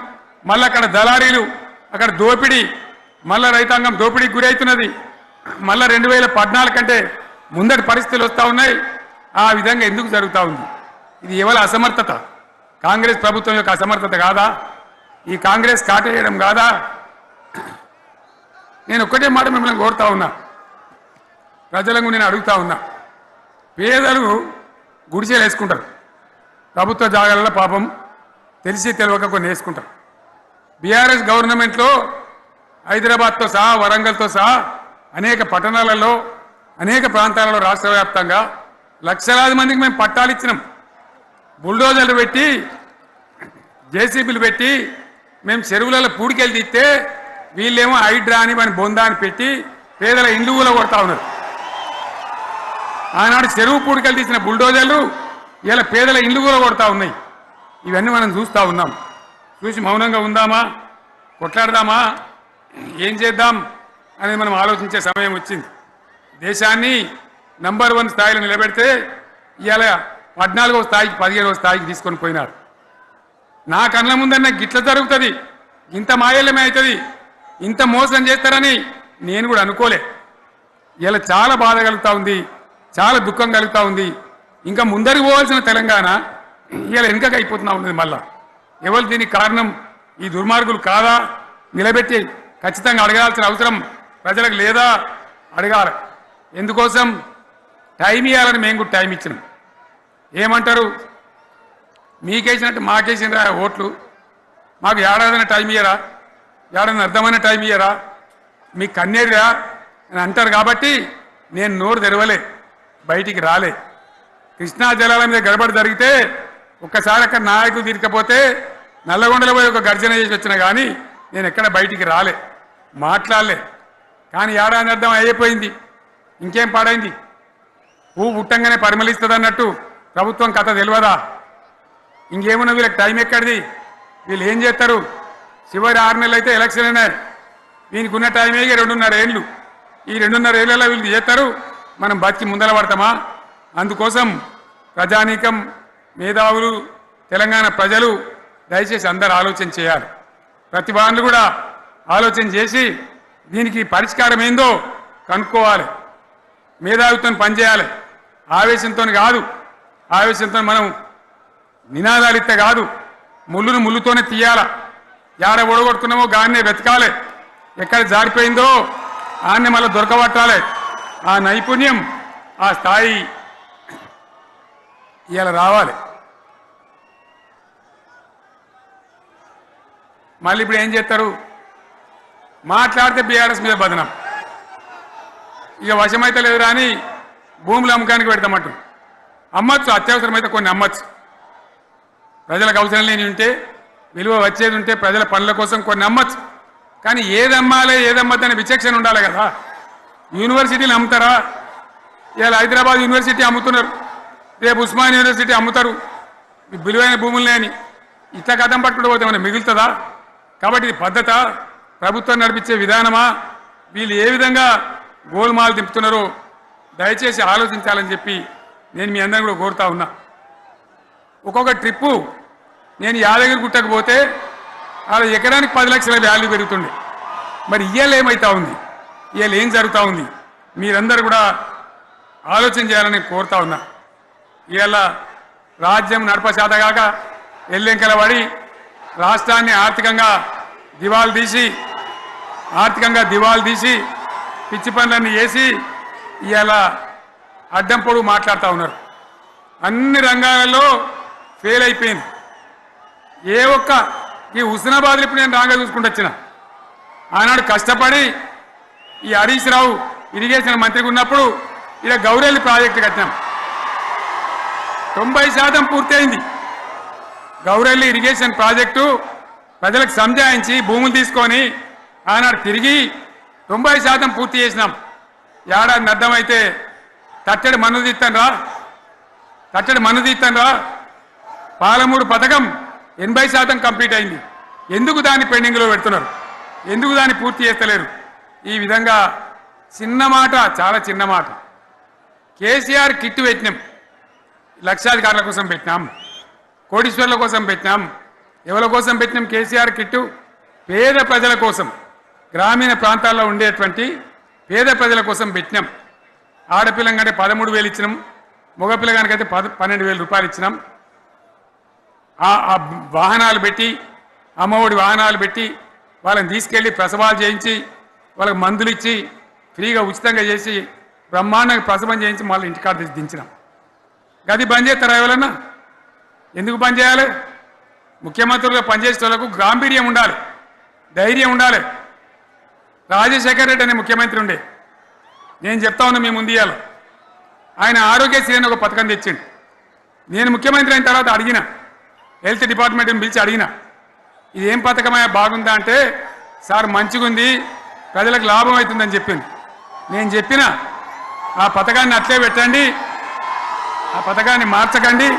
మళ్ళీ అక్కడ దళారీలు, అక్కడ దోపిడీ, మళ్ళీ రైతాంగం దోపిడీకి గురవుతున్నది. మళ్ళీ 2014 కంటే ముందటి పరిస్థితులు వస్తూ ఉన్నాయి. ఆ విధంగా ఎందుకు జరుగుతూ ఉంది? ఇది ఎవరి అసమర్థత? కాంగ్రెస్ ప్రభుత్వం యొక్క అసమర్థత కాదా? ఈ కాంగ్రెస్ కాటేయడం కాదా? నేను ఒక్కటే మాట మిమ్మల్ని కోరుతా ఉన్నా, ప్రజలకు నేను అడుగుతా ఉన్నా. పేదలు గుడిసెలు వేసుకుంటారు, ప్రభుత్వ జాగాలలో పాపం తెలిసి తెలియక కొన్ని వేసుకుంటారు. బీఆర్ఎస్ గవర్నమెంట్లో హైదరాబాద్తో సహా, వరంగల్తో సహా అనేక పట్టణాలలో, అనేక ప్రాంతాలలో రాష్ట్ర వ్యాప్తంగా లక్షలాది మందికి మేము పట్టాలు ఇచ్చినాం. బుల్డోజర్లు పెట్టి, జేసీబీలు పెట్టి మేము చెరువులలో పూడికెళ్ళి తీస్తే వీళ్ళేమో హైడ్రా అని మన బొందా అని పెట్టి పేదల ఇండ్లు కూడా కొడతా ఉన్నారు. ఆనాడు చెరువు పూడికెళ్ళి తీసిన బుల్డోజర్లు ఇలా పేదల ఇండ్లు కూడా కొడతా ఉన్నాయి. ఇవన్నీ మనం చూస్తూ ఉన్నాం. చూసి మౌనంగా ఉందామా, కొట్లాడదామా, ఏం చేద్దాం అనేది మనం ఆలోచించే సమయం వచ్చింది. దేశాన్ని నంబర్ 1 స్థాయిలో నిలబెడితే ఇవాళ 14వ స్థాయికి 15వ స్థాయికి తీసుకొని పోయినారు. నా కళ్ళ ముందన్న గిట్ల జరుగుతుంది, ఇంత మాయల్యమే అవుతుంది, ఇంత మోసం చేస్తారని నేను కూడా అనుకోలే. ఇలా చాలా బాధ కలుగుతూ ఉంది, చాలా దుఃఖం కలుగుతూ ఉంది. ఇంకా ముందరికి పోవాల్సిన తెలంగాణ ఇలా వెనుకగా అయిపోతున్నా ఉన్నది. మళ్ళా ఎవరు దీనికి కారణం? ఈ దుర్మార్గులు కాదా? నిలబెట్టి ఖచ్చితంగా అడగాల్సిన అవసరం ప్రజలకు లేదా? అడగాలి. ఎందుకోసం? టైం ఇవ్వాలని మేము కూడా టైం ఇచ్చినాం. ఏమంటారు? మీకేసినట్టు మాకేసిన ఓట్లు, మాకు ఏడాదైనా టైం ఇయ్యరా? ఏడాది అర్థమైన టైం ఇయ్యరా? మీకు కన్నేరురా అని అంటారు. కాబట్టి నేను నోరు తెరవలే, బయటికి రాలే. కృష్ణా జలాల మీద గడబడి జరిగితే ఒక్కసారి అక్కడ నాయకులు తీరకపోతే నల్లగొండలో పోయి ఒక గర్జన చేసి వచ్చినా కానీ నేను ఎక్కడ బయటికి రాలే, మాట్లాడలే. కానీ ఏడాది అర్థం అయిపోయింది, ఇంకేం పాడైంది? పువ్వు పుట్టంగానే పరిమళిస్తుంది అన్నట్టు ప్రభుత్వం కథ తెలియదా? ఇంకేమున్నా వీళ్ళకి టైం ఎక్కడిది? వీళ్ళు ఏం చేస్తారు? చివరి 6 నెలలు అయితే ఎలక్షన్ అయినా వీనికి ఉన్న టైం 2.5 ఏళ్ళు. ఈ 2.5 ఏళ్ళలో వీళ్ళు చేస్తారు, మనం బతికి ముందల పడతామా? అందుకోసం ప్రజానీకం, మేధావులు, తెలంగాణ ప్రజలు దయచేసి అందరూ ఆలోచన చేయాలి. ప్రతి వాళ్ళు కూడా ఆలోచన చేసి దీనికి పరిష్కారం ఏందో కనుక్కోవాలి, మేధావితో పనిచేయాలి. ఆవేశంతో కాదు, ఆవేశంతో మనం నినాదాలు ఇస్తే కాదు, ముళ్ళును ముళ్ళుతోనే తీయాల. యాడ ఒడగొట్టుకున్నామో గాన్నే వెతకాలి, ఎక్కడ జారిపోయిందో ఆన్నే మళ్ళీ దొరకబట్టాలి. ఆ నైపుణ్యం, ఆ స్థాయి ఇవాళ రావాలి. మళ్ళీ ఇప్పుడు ఏం చేస్తారు? మాట్లాడితే బీఆర్ఎస్ మీద బదనం. ఇక వశమైతే లేదు రాని భూములు అమ్మకానికి పెడతామట్టు. అమ్మచ్చు, అత్యవసరమైతే కొన్ని అమ్మచ్చు. ప్రజలకు అవసరం లేని ఉంటే, విలువ వచ్చేది ఉంటే, ప్రజల పనుల కోసం కొన్ని అమ్మచ్చు. కానీ ఏదమ్మాలి ఏదమ్మద్దని విచక్షణ ఉండాలి కదా. యూనివర్సిటీలు అమ్ముతారా? ఇవాళ హైదరాబాద్ యూనివర్సిటీ అమ్ముతున్నారు, రేపు ఉస్మాన్ యూనివర్సిటీ అమ్ముతారు విలువైన భూములనే అని. ఇట్లా కథం పట్టుకుంటూ పోతే ఏమైనా మిగులుతుందా? కాబట్టి ఇది పద్ధత, ప్రభుత్వం నడిపించే విధానమా? వీళ్ళు ఏ విధంగా గోల్మాలు దింపుతున్నారో దయచేసి ఆలోచించాలని చెప్పి నేను మీ అందరిని కూడా కోరుతా ఉన్నా. ఒక్కొక్క ట్రిప్పు నేను యాదగిరి గుట్టకు పోతే అలా ఎకరానికి 10 లక్షల వాల్యూ పెరుగుతుండే. మరి ఇవాళ ఏమవుతా ఉంది? ఇవాళ ఏం జరుగుతూ ఉంది? మీరందరూ కూడా ఆలోచన చేయాలని కోరుతా ఉన్నా. ఇవాళ రాజ్యం నడపశాతగాక ఎల్లెంకల పడి రాష్ట్రాన్ని ఆర్థికంగా దివాలు తీసి పిచ్చి పనులన్నీ వేసి ఇవాళ అడ్డం పొడుగు మాట్లాడుతూ ఉన్నారు. అన్ని రంగాలలో ఫెయిల్ అయిపోయింది. ఏ ఒక్క ఈ హుస్నాబాద్లో ఇప్పుడు నేను రాగా చూసుకుంటూ వచ్చిన, ఆనాడు కష్టపడి ఈ హరీష్ రావు ఇరిగేషన్ మంత్రిగా ఉన్నప్పుడు ఇలా గౌరెల్లి ప్రాజెక్టు కట్టినాం. 90% పూర్తయింది. గౌరెల్లి ఇరిగేషన్ ప్రాజెక్టు ప్రజలకు సంజాయించి భూములు తీసుకొని ఆనాడు తిరిగి 90% పూర్తి చేసినాం. ఏడాది అర్థమైతే తట్టెడు మన్ను తీస్తాను రా. పాలమూరు పథకం 80% కంప్లీట్ అయింది. ఎందుకు దాన్ని పెండింగ్లో పెడుతున్నారు? ఎందుకు దాన్ని పూర్తి చేస్తలేరు? ఈ విధంగా చిన్న మాట, చాలా చిన్న మాట. కేసీఆర్ కిట్టు పెట్టినాం, లక్షాధికారుల కోసం పెట్టినాం, కోటీశ్వర్ల కోసం పెట్టినాం. ఎవరి కోసం పెట్టినాం కేసీఆర్ కిట్టు? పేద ప్రజల కోసం, గ్రామీణ ప్రాంతాల్లో ఉండేటువంటి పేద ప్రజల కోసం పెట్టినాం. ఆడపిల్లగానే 13,000 ఇచ్చినాం, మగపిల్లగానికైతే 12,000 రూపాయలు ఇచ్చినాం. ఆ వాహనాలు పెట్టి, అమ్మఒడి వాహనాలు పెట్టి వాళ్ళని తీసుకెళ్ళి ప్రసవాలు చేయించి వాళ్ళకి మందులు ఇచ్చి ఫ్రీగా ఉచితంగా చేసి బ్రహ్మాండంగా ప్రసవం చేయించి మళ్ళీ ఇంటికాడ దించినాం. గది బంద్ చేస్తారా ఎవరన్నా? ఎందుకు బంద్ చేయాలి? ముఖ్యమంత్రులుగా పనిచేసే వాళ్ళకు గాంభీర్యం ఉండాలి, ధైర్యం ఉండాలి. రాజశేఖర్ రెడ్డి అనే ముఖ్యమంత్రి ఉండే, నేను చెప్తా ఉన్నా మీ ముందు ఇవాళ, ఆయన ఆరోగ్యశ్రీ అని ఒక పథకం తెచ్చిండు. నేను ముఖ్యమంత్రి అయిన తర్వాత అడిగిన, హెల్త్ డిపార్ట్మెంట్ని పిలిచి అడిగిన, ఇదేం పథకమయ్యా బాగుందా అంటే, సార్ మంచిగుంది, ప్రజలకు లాభం అవుతుందని చెప్పింది. నేను చెప్పిన ఆ పథకాన్ని అట్లే పెట్టండి, ఆ పథకాన్ని మార్చకండి,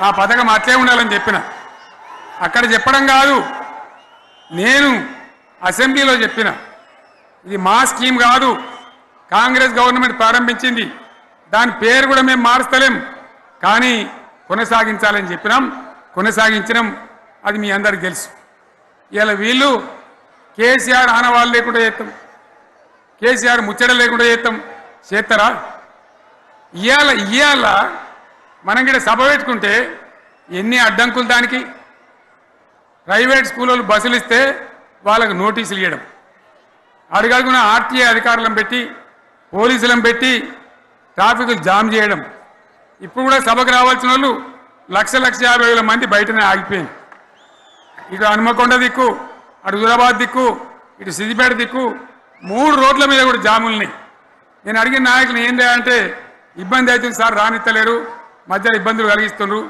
ఆ పథకం అట్లే ఉండాలని చెప్పిన. అక్కడ చెప్పడం కాదు, నేను అసెంబ్లీలో చెప్పిన, ఇది మా స్కీమ్ కాదు, కాంగ్రెస్ గవర్నమెంట్ ప్రారంభించింది, దాని పేరు కూడా మేము మారుస్తలేం, కానీ కొనసాగించాలని చెప్పినాం, కొనసాగించినాం. అది మీ అందరికి తెలుసు. ఇలా వీళ్ళు కేసీఆర్ ఆనవాళ్ళు లేకుండా కేసీఆర్ ముచ్చట లేకుండా చేస్తారా? ఇవాళ మనం కూడా సభ పెట్టుకుంటే ఎన్ని అడ్డంకులు దానికి. ప్రైవేట్ స్కూళ్ళు బస్సులు ఇస్తే వాళ్ళకు నోటీసులు ఇవ్వడం, అడుగడుగున ఆర్టీఏ అధికారులను పెట్టి పోలీసులను పెట్టి ట్రాఫిక్ జామ్ చేయడం. ఇప్పుడు కూడా సభకు రావాల్సిన వాళ్ళు 1,50,000 మంది బయటనే ఆగిపోయింది. ఇటు హనుమకొండ దిక్కు, అటు హుజరాబాద్ దిక్కు, ఇటు సిద్దిపేట దిక్కు 3 రోడ్ల మీద కూడా జాములున్నాయి. నేను అడిగిన నాయకులు ఏంటి అంటే, ఇబ్బంది అవుతుంది సార్, రానిత్తలేరు, మధ్యలో ఇబ్బందులు కలిగిస్తున్నారు,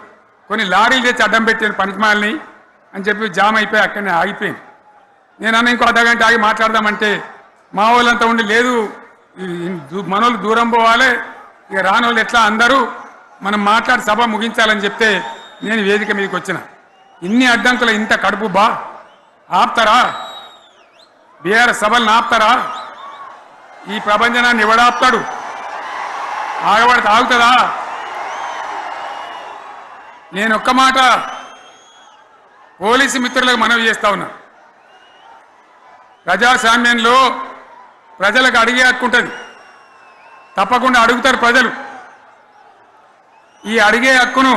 కొన్ని లారీలు తెచ్చి అడ్డం పెట్టాను పనికిమాలని అని చెప్పి జామ్ అయిపోయి అక్కడనే ఆగిపోయింది. నేను అన్న ఇంకో అర్ధగంట ఆగి మాట్లాడదామంటే మా వాళ్ళంతా ఉండి, లేదు మనోళ్ళు దూరం పోవాలి, ఇక రానోళ్ళు ఎట్లా అందరూ మనం మాట్లాడి సభ ముగించాలని చెప్తే నేను వేదిక మీదకి వచ్చిన. ఇన్ని అడ్డంకులు, ఇంత కడుపు ఆపుతారా? బీఆర్ఎస్ సభలను ఆపుతారా? ఈ ప్రపంచనాన్ని ఎవడాపుతాడు? ఆగబడితే ఆగుతుందా? నేను ఒక్క మాట పోలీసు మిత్రులకు మనవి చేస్తా ఉన్నా. ప్రజాస్వామ్యంలో ప్రజలకు అడిగే హక్కు ఉంటుంది. తప్పకుండా అడుగుతారు ప్రజలు. ఈ అడిగే హక్కును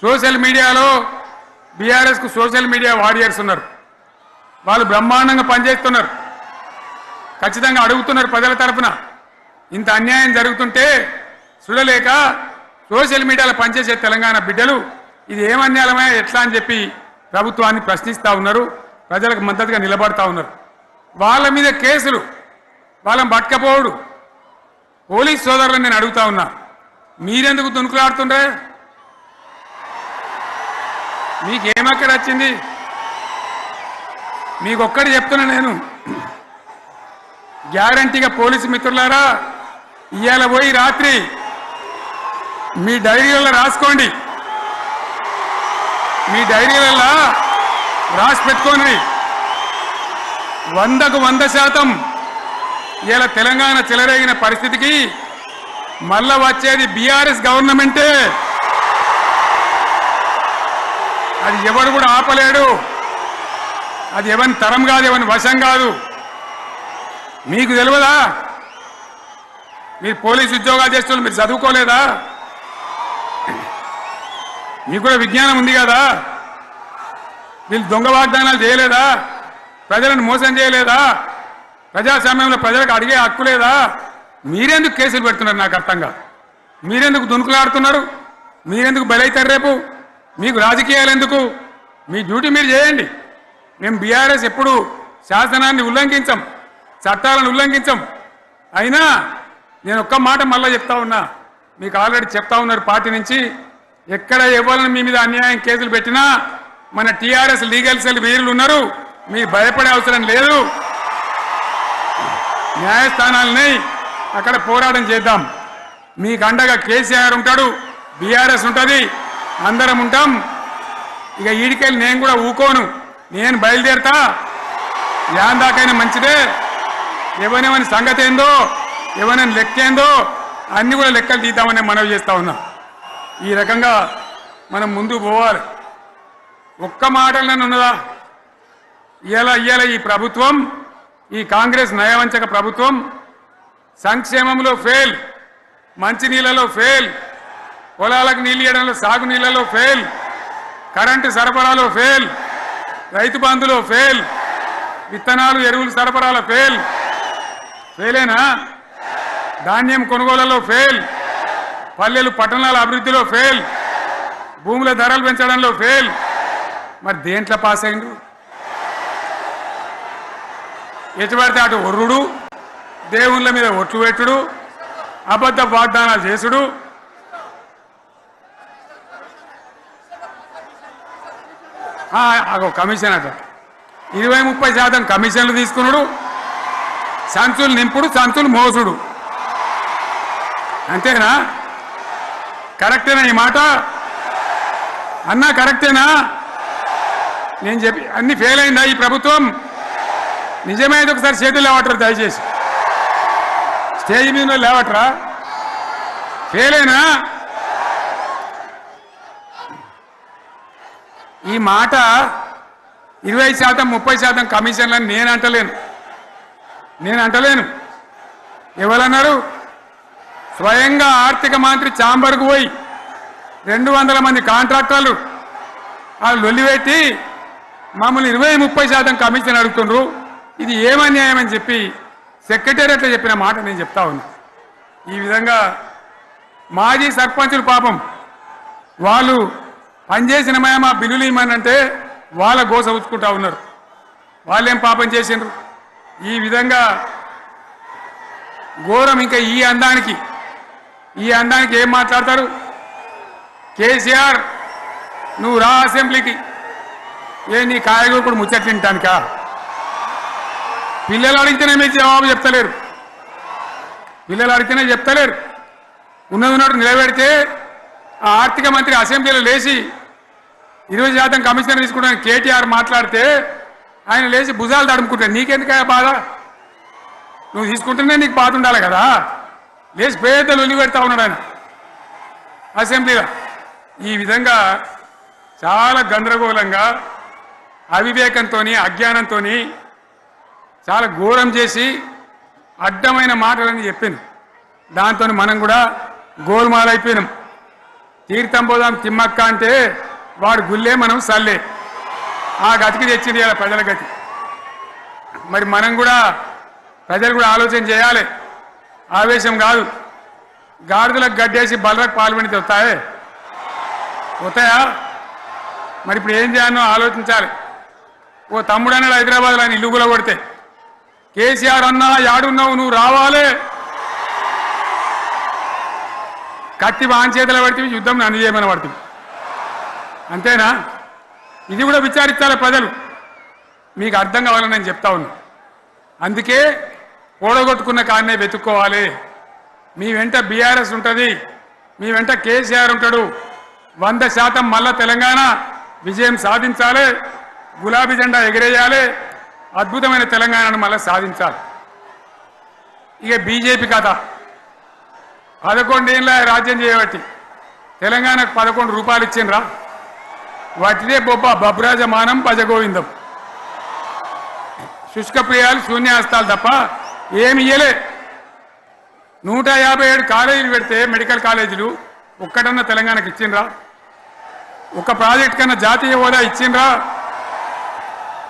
సోషల్ మీడియాలో బీఆర్ఎస్కు సోషల్ మీడియా వారియర్స్ ఉన్నారు. వాళ్ళు బ్రహ్మాండంగా పనిచేస్తున్నారు. ఖచ్చితంగా అడుగుతున్నారు ప్రజల తరఫున. ఇంత అన్యాయం జరుగుతుంటే చూడలేక సోషల్ మీడియాలో పనిచేసే తెలంగాణ బిడ్డలు ఇది ఏమన్యాయమే ఎట్లా అని చెప్పి ప్రభుత్వాన్ని ప్రశ్నిస్తూ ఉన్నారు. ప్రజలకు మద్దతుగా నిలబడతా ఉన్నారు. వాళ్ళ మీద కేసులు, వాళ్ళని పట్టుకపోవడు. పోలీస్ సోదరులను నేను అడుగుతా ఉన్నా, మీరెందుకు దునుకులాడుతుండ్రే? మీకేమక్కడ వచ్చింది? మీకొక్కటి చెప్తున్నా నేను, గ్యారంటీగా పోలీసు మిత్రులారా, ఇవాళ పోయి రాత్రి మీ డైరీలలో రాసుకోండి. మీ డైరీలలో రాసి పెట్టుకోండి. 100కు 100% ఇలా తెలంగాణ చెలరేగిన పరిస్థితికి మళ్ళా వచ్చేది బీఆర్ఎస్ గవర్నమెంటే. అది ఎవరు కూడా ఆపలేడు. అది ఎవరి తరం కాదు, ఎవరి వశం కాదు. మీకు తెలియదా? మీరు పోలీసు ఉద్యోగాలు చేస్తున్నారు, మీరు చదువుకోలేదా? మీకు కూడా విజ్ఞానం ఉంది కదా? వీళ్ళు దొంగ వాగ్దానాలు చేయలేదా? ప్రజలను మోసం చేయలేదా? ప్రజాస్వామ్యంలో ప్రజలకు అడిగే హక్కు లేదా? మీరెందుకు కేసులు పెడుతున్నారు? నాకు అర్థం కాదు. మీరెందుకు దునుకులాడుతున్నారు? మీరెందుకు బలైతారు? రేపు మీకు రాజకీయాలు ఎందుకు? మీ డ్యూటీ మీరు చేయండి. మేము బీఆర్ఎస్ ఎప్పుడు శాసనాన్ని ఉల్లంఘించం, చట్టాలను ఉల్లంఘించం. అయినా నేను ఒక్క మాట మళ్ళీ చెప్తా ఉన్నా, మీకు ఆల్రెడీ చెప్తా ఉన్నారు పార్టీ నుంచి, ఎక్కడ ఎవరిని మీ మీద అన్యాయం కేసులు పెట్టినా మన టీఆర్ఎస్ లీగల్ సెల్ వీరులు ఉన్నారు. మీరు భయపడే అవసరం లేదు. న్యాయస్థానాలని అక్కడ పోరాటం చేద్దాం. మీకు అండగా కేసీఆర్ ఉంటాడు, బీఆర్ఎస్ ఉంటుంది, అందరం ఉంటాం. ఇక ఈడికెళ్ళి నేను కూడా ఊకోను. నేను బయలుదేరుతా. యాన్ దాకైనా మంచిదే. ఎవరెవరి సంగతి ఏందో, ఎవరైనా లెక్క ఏందో అన్ని కూడా లెక్కలు తీద్దామని మనవి చేస్తా ఉన్నా. ఈ రకంగా మనం ముందుకు పోవాలి. ఒక్క మాటలను ఉన్నదా? ఇవాళ ఈ ప్రభుత్వం, ఈ కాంగ్రెస్ నయవంచక ప్రభుత్వం సంక్షేమంలో ఫెయిల్, మంచినీళ్ళలో ఫెయిల్, పొలాలకు నీళ్ళు ఇవ్వడంలో, సాగు నీళ్లలో ఫెయిల్, కరెంటు సరఫరాలో ఫెయిల్, రైతు బంధులో ఫెయిల్, విత్తనాలు ఎరువులు సరఫరాలో ఫెయిల్. ఫెయిలేనా? ధాన్యం కొనుగోళ్లలో ఫెయిల్, పల్లెలు పట్టణాల అభివృద్ధిలో ఫెయిల్, భూముల ధరలు పెంచడంలో ఫెయిల్. మరి దేంట్లో పాస్ అయిండు? ఎటుపడితే అటు ఒర్రుడు, దేవుళ్ళ మీద ఒట్లు పెట్టుడు, అబద్ధ వాగ్దానాలు చేసుడు. కమిషన్ అట 20-30% కమిషన్లు తీసుకున్నాడు, సంచులు నింపుడు, సంచులు మోసుడు. అంతేనా? కరెక్టేనా ఈ మాట? అన్నా కరెక్టేనా? నేను చెప్పి అన్ని ఫెయిల్ అయిందా ఈ ప్రభుత్వం? నిజమైతే ఒకసారి చేతులు లేవటరు దయచేసి. స్టేజ్ మీద లేవటరా? ఫెయిలేనా? ఈ మాట 20% 30% కమిషన్లని నేను అంటలేను. ఎవరన్నారు? స్వయంగా ఆర్థిక మంత్రి ఛాంబర్కు పోయి 200 మంది కాంట్రాక్టర్లు వాళ్ళు లొల్లిపెట్టి మమ్మల్ని 20-30% కమిషన్ అడుగుతుండ్రు, ఇది ఏమన్యాయం అని చెప్పి సెక్రటేరియట్లో చెప్పిన మాట నేను చెప్తా ఉన్నా. ఈ విధంగా మాజీ సర్పంచులు పాపం వాళ్ళు పనిచేసిన మా బిల్లులు ఇవ్వమనంటే వాళ్ళ గోస ఉంచుకుంటా ఉన్నారు. వాళ్ళేం పాపం చేసిండ్రు? ఈ విధంగా ఘోరం. ఇంకా ఈ అందానికి ఏం మాట్లాడతారు? కేసీఆర్ నువ్వు రా అసెంబ్లీకి. నీ కాయగూరు ముచ్చట్లు తింటానికా? పిల్లలు అడిగితేనే మీరు జవాబు చెప్తలేరు. ఉన్నట్టు నిలబెడితే ఆ ఆర్థిక మంత్రి అసెంబ్లీలో లేచి 20% కమిషన్ తీసుకుంటాను కేటీఆర్ మాట్లాడితే ఆయన లేచి భుజాలు తడుముకుంటాడు. నీకెందుకు బాధ? నువ్వు తీసుకుంటేనే నీకు బాధ ఉండాలి కదా. లేచి పేదలు ఒలి పెడతా ఉన్నాడు ఆయన అసెంబ్లీలో. ఈ విధంగా చాలా గందరగోళంగా, అవివేకంతో, అజ్ఞానంతో చాలా ఘోరం చేసి అడ్డమైన మాటలని చెప్పింది. దాంతో మనం కూడా గోల్మాలైపోయినాం. తీర్థం పోదాం తిమ్మక్క అంటే వాడు గుల్లే మనం సల్లే. ఆ గతికి తెచ్చింది ఇలా ప్రజల గతి. మరి మనం కూడా ప్రజలు కూడా ఆలోచన చేయాలి. ఆవేశం కాదు. గాడిదలకు గడ్డేసి బలరకు పాల్పడితే వస్తాయా? మరి ఇప్పుడు ఏం చేయాలో ఆలోచించాలి. ఓ తమ్ముడు అన్నాడు హైదరాబాద్లో ఆయన ఇల్లు కూడా కొడితే, కేసీఆర్ అన్నా యాడున్నావు నువ్వు రావాలి, కత్తి వాంచేతలు పడితే యుద్ధం నన్ను చేయమని పడుతుంది. అంతేనా? ఇది కూడా విచారించాలి ప్రజలు. మీకు అర్థం కావాలని నేను చెప్తా ఉన్నా. అందుకే ఓడగొట్టుకున్న కాన్నే వెతుక్కోవాలి. మీ వెంట బీఆర్ఎస్ ఉంటుంది, మీ వెంట కేసీఆర్ ఉంటాడు. 100% మళ్ళా తెలంగాణ విజయం సాధించాలి, గులాబీ జెండా ఎగిరేయాలి, అద్భుతమైన తెలంగాణను మళ్ళీ సాధించాలి. ఇక బీజేపీ కథ 11 ఏళ్ళ రాజ్యం చేయబట్టి తెలంగాణకు 11 రూపాయలు ఇచ్చిండ్రా? వాటిదే బబ్రాజమానం భజగోవిందం. శుష్క ప్రియాలు శూన్యాస్తాలు తప్ప ఏమి ఇయ్యలే. 157 కాలేజీలు పెడితే మెడికల్ కాలేజీలు ఒక్కటన్నా తెలంగాణకు ఇచ్చిండ్రా? ఒక ప్రాజెక్ట్ కన్నా జాతీయ హోదా ఇచ్చిండ్రా?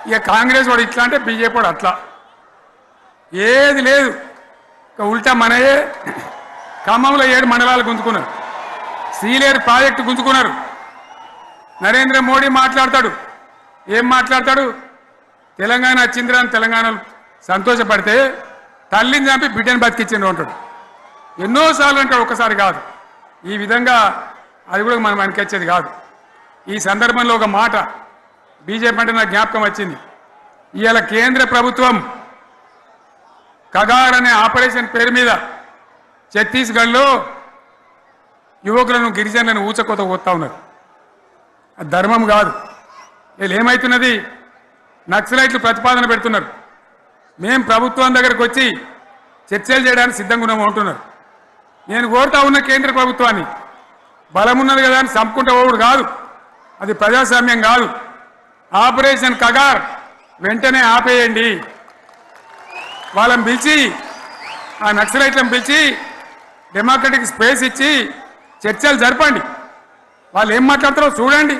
ఇక కాంగ్రెస్ వాడు ఇట్లా అంటే బీజేపీ వాడు అట్లా. ఏది లేదు. ఇక ఉల్టా మనయే ఖమ్మంలో 7 మండలాలు గుంజుకున్నారు. సీలేరు ప్రాజెక్టు గుంజుకున్నారు. నరేంద్ర మోడీ మాట్లాడతాడు. ఏం మాట్లాడతాడు? తెలంగాణ వచ్చిందిరా అని తెలంగాణలో సంతోషపడితే తల్లిని చంపి బిడ్డను బతికిచ్చిండ్రు అంటాడు. ఎన్నోసార్లు అంటాడు, ఒక్కసారి కాదు. ఈ విధంగా అది కూడా మనం అనిపించేది కాదు. ఈ సందర్భంలో ఒక మాట బీజేపీ అంటే నాకు జ్ఞాపకం వచ్చింది. ఇవాళ కేంద్ర ప్రభుత్వం కగార్ అనే ఆపరేషన్ పేరు మీద ఛత్తీస్గఢ్లో యువకులను గిరిజనులను ఊచకోత పోతా ఉన్నారు. అది ధర్మం కాదు. వీళ్ళు ఏమవుతున్నది? నక్సలైట్లు ప్రతిపాదన పెడుతున్నారు. మేము ప్రభుత్వం దగ్గరకు వచ్చి చర్చలు చేయడానికి సిద్ధంగా ఉన్నాము అంటున్నారు. నేను కోరుతా ఉన్న కేంద్ర ప్రభుత్వాన్ని, బలం ఉన్నది కదా అని చంపుకుంటే ఓడు కాదు, అది ప్రజాస్వామ్యం కాదు. ఆపరేషన్ కగార్ వెంటనే ఆపేయండి. వాళ్ళని పిలిచి, ఆ నక్సలైట్లను పిలిచి డెమోక్రటిక్ స్పేస్ ఇచ్చి చర్చలు జరపండి. వాళ్ళు ఏం మాట్లాడతారో చూడండి.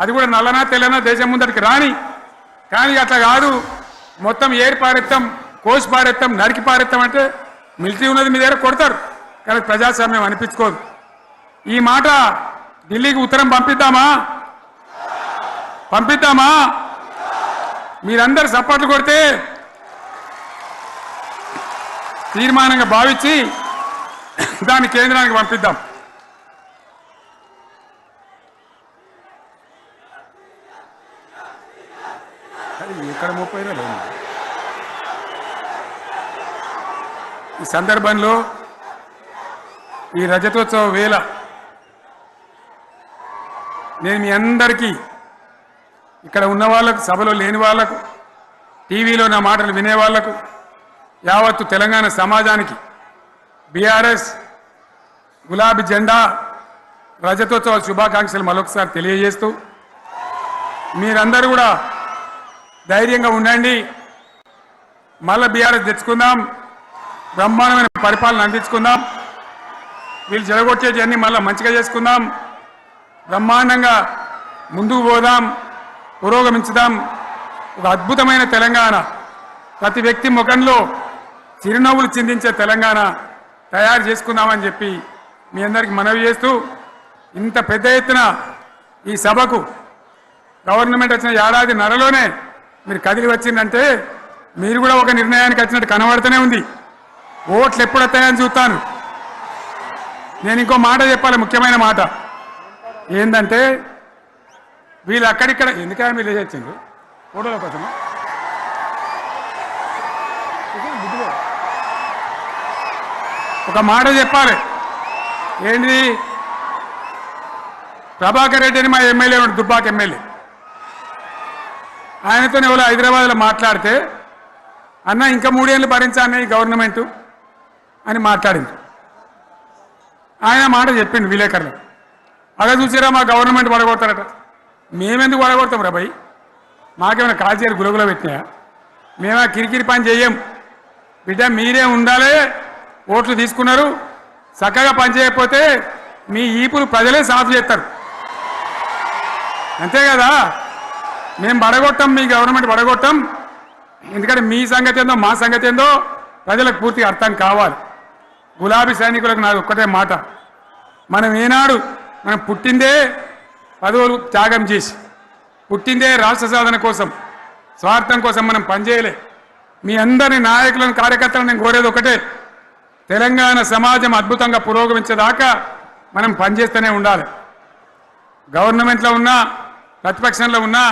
అది కూడా నల్లనా తెల్లనా దేశం ముందరికి రాని. కానీ అట్లా కాదు, మొత్తం ఏరి పారెత్తాం, కోసి పారెత్తాం, నరికి పారెత్తాం అంటే మిలిటరీ ఉన్నది మీ దగ్గర కొడతారు. కానీ ప్రజాస్వామ్యం అనిపించుకోదు. ఈ మాట ఢిల్లీకి ఉత్తరం పంపిద్దామా? మీరందరూ సపోర్ట్లు కొడితే తీర్మానంగా భావించి దాన్ని కేంద్రానికి పంపిద్దాం. ఇక్కడ 30 ఈ సందర్భంలో ఈ రజతోత్సవ వేళ నేను మీ అందరికీ, ఇక్కడ ఉన్న వాళ్ళకు, సభలో లేని వాళ్లకు, టీవీలో నా మాటలు వినే వాళ్లకు, యావత్తు తెలంగాణ సమాజానికి బీఆర్ఎస్ గులాబీ జెండా రజతోత్సవ శుభాకాంక్షలు మరొకసారి తెలియజేస్తూ, మీరందరూ కూడా ధైర్యంగా ఉండండి. మళ్ళీ బీఆర్ఎస్ తెచ్చుకుందాం, బ్రహ్మాండమైన పరిపాలన అందించుకుందాం. వీళ్ళు జరగొట్టేవన్నీ మళ్ళీ మంచిగా చేసుకుందాం, బ్రహ్మాండంగా ముందుకు పోదాం, పురోగమించుదాం. ఒక అద్భుతమైన తెలంగాణ, ప్రతి వ్యక్తి ముఖంలో చిరునవ్వులు చిందించే తెలంగాణ తయారు చేసుకుందామని చెప్పి మీ అందరికీ మనవి చేస్తూ, ఇంత పెద్ద ఎత్తున ఈ సభకు గవర్నమెంట్ వచ్చిన ఏడాది నరలోనే మీరు కదిలి వచ్చిందంటే మీరు కూడా ఒక నిర్ణయానికి వచ్చినట్టు కనబడుతూనే ఉంది. ఓట్లు ఎప్పుడు వస్తాయని చూస్తాను. నేను ఇంకో మాట చెప్పాలి, ముఖ్యమైన మాట ఏంటంటే, వీళ్ళు అక్కడిక్కడ ఎందుకైనా మీరు లేచొచ్చిండ్రు ఫోటోల కోసం. ఒక మాట చెప్పాలి. ఏంటి? ప్రభాకర్ రెడ్డి అని మా ఎమ్మెల్యే ఉన్నాడు, దుబ్బాక ఎమ్మెల్యే. ఆయనతో ఎవరో హైదరాబాద్లో మాట్లాడితే, అన్న ఇంకా 3 ఏళ్ళు భరించాను ఈ గవర్నమెంటు అని మాట్లాడింది. ఆయన మాట చెప్పింది విలేకరులు. అలా చూసారా మా గవర్నమెంట్ పడగొడతారట. మేమెందుకు పడగొడతాం రా భయ్? మాకేమైనా కాల్చేరు గులగులో పెట్టినాయా? మేము ఆ కిరికిరి పని చెయ్యం. బిడ్డ మీరే ఉండాలి, ఓట్లు తీసుకున్నారు, చక్కగా పని చేయకపోతే మీ ఈపులు ప్రజలే సాఫ్ చేస్తారు. అంతే కదా, మేము పడగొట్టాం, మీ గవర్నమెంట్ పడగొట్టాం. ఎందుకంటే మీ సంగతి ఏందో మా సంగతి ఏందో ప్రజలకు పూర్తిగా అర్థం కావాలి. గులాబీ సైనికులకు నాది ఒక్కటే మాట, మనం ఏనాడు మనం పుట్టిందే పదవులు త్యాగం చేసి, పుట్టిందే రాష్ట్ర సాధన కోసం, స్వార్థం కోసం మనం పనిచేయలే. మీ అందరి నాయకులను కార్యకర్తలను నేను కోరేది ఒకటే, తెలంగాణ సమాజం అద్భుతంగా పురోగమించేదాకా మనం పనిచేస్తూనే ఉండాలి. గవర్నమెంట్లో ఉన్నా ప్రతిపక్షంలో ఉన్నా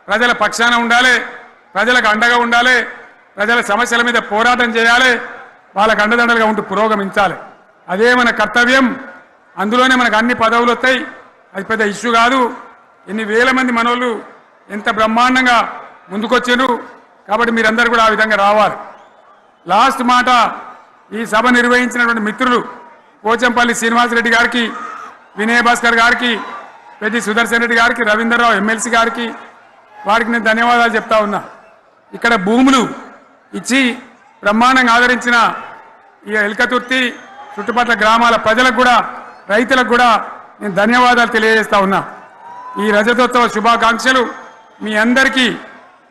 ప్రజల పక్షాన ఉండాలి, ప్రజలకు అండగా ఉండాలి, ప్రజల సమస్యల మీద పోరాటం చేయాలి, వాళ్ళకు అండదండలుగా ఉంటూ పురోగమించాలి. అదే మన కర్తవ్యం. అందులోనే మనకు అన్ని పదవులు వస్తాయి, అది పెద్ద ఇష్యూ కాదు. ఎన్ని వేల మంది మనోళ్ళు ఎంత బ్రహ్మాండంగా ముందుకొచ్చారు. కాబట్టి మీరందరూ కూడా ఆ విధంగా రావాలి. లాస్ట్ మాట, ఈ సభ నిర్వహించినటువంటి మిత్రులు పోచంపల్లి శ్రీనివాసరెడ్డి గారికి, వినయ్ భాస్కర్ గారికి, పెద్ది సుదర్శన్ రెడ్డి గారికి, రవీంద్రరావు ఎమ్మెల్సీ గారికి, వారికి నేను ధన్యవాదాలు చెప్తా ఉన్నా. ఇక్కడ భూములు ఇచ్చి బ్రహ్మాండంగా ఆదరించిన ఈ ఎల్కతుర్తి చుట్టుపక్కల గ్రామాల ప్రజలకు కూడా, రైతులకు కూడా నేను ధన్యవాదాలు తెలియజేస్తా ఉన్నా. ఈ రజతోత్సవ శుభాకాంక్షలు మీ అందరికీ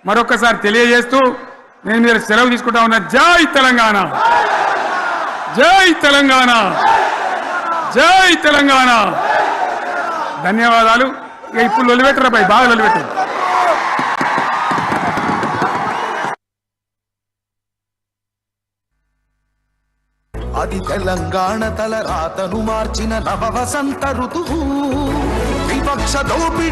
మరొకసారి తెలియజేస్తూ నేను మీరు సెలవు తీసుకుంటా ఉన్నా. జై తెలంగాణ, జై తెలంగాణ, జై తెలంగాణ. ధన్యవాదాలు. ఇక ఇప్పుడు లొలిపెట్టరా పై, బాగా లొలిపెట్టారు. అది తెలంగాణ తల రాతను మార్చిన నవ వసంత ఋతువు. విపక్ష దోపిడి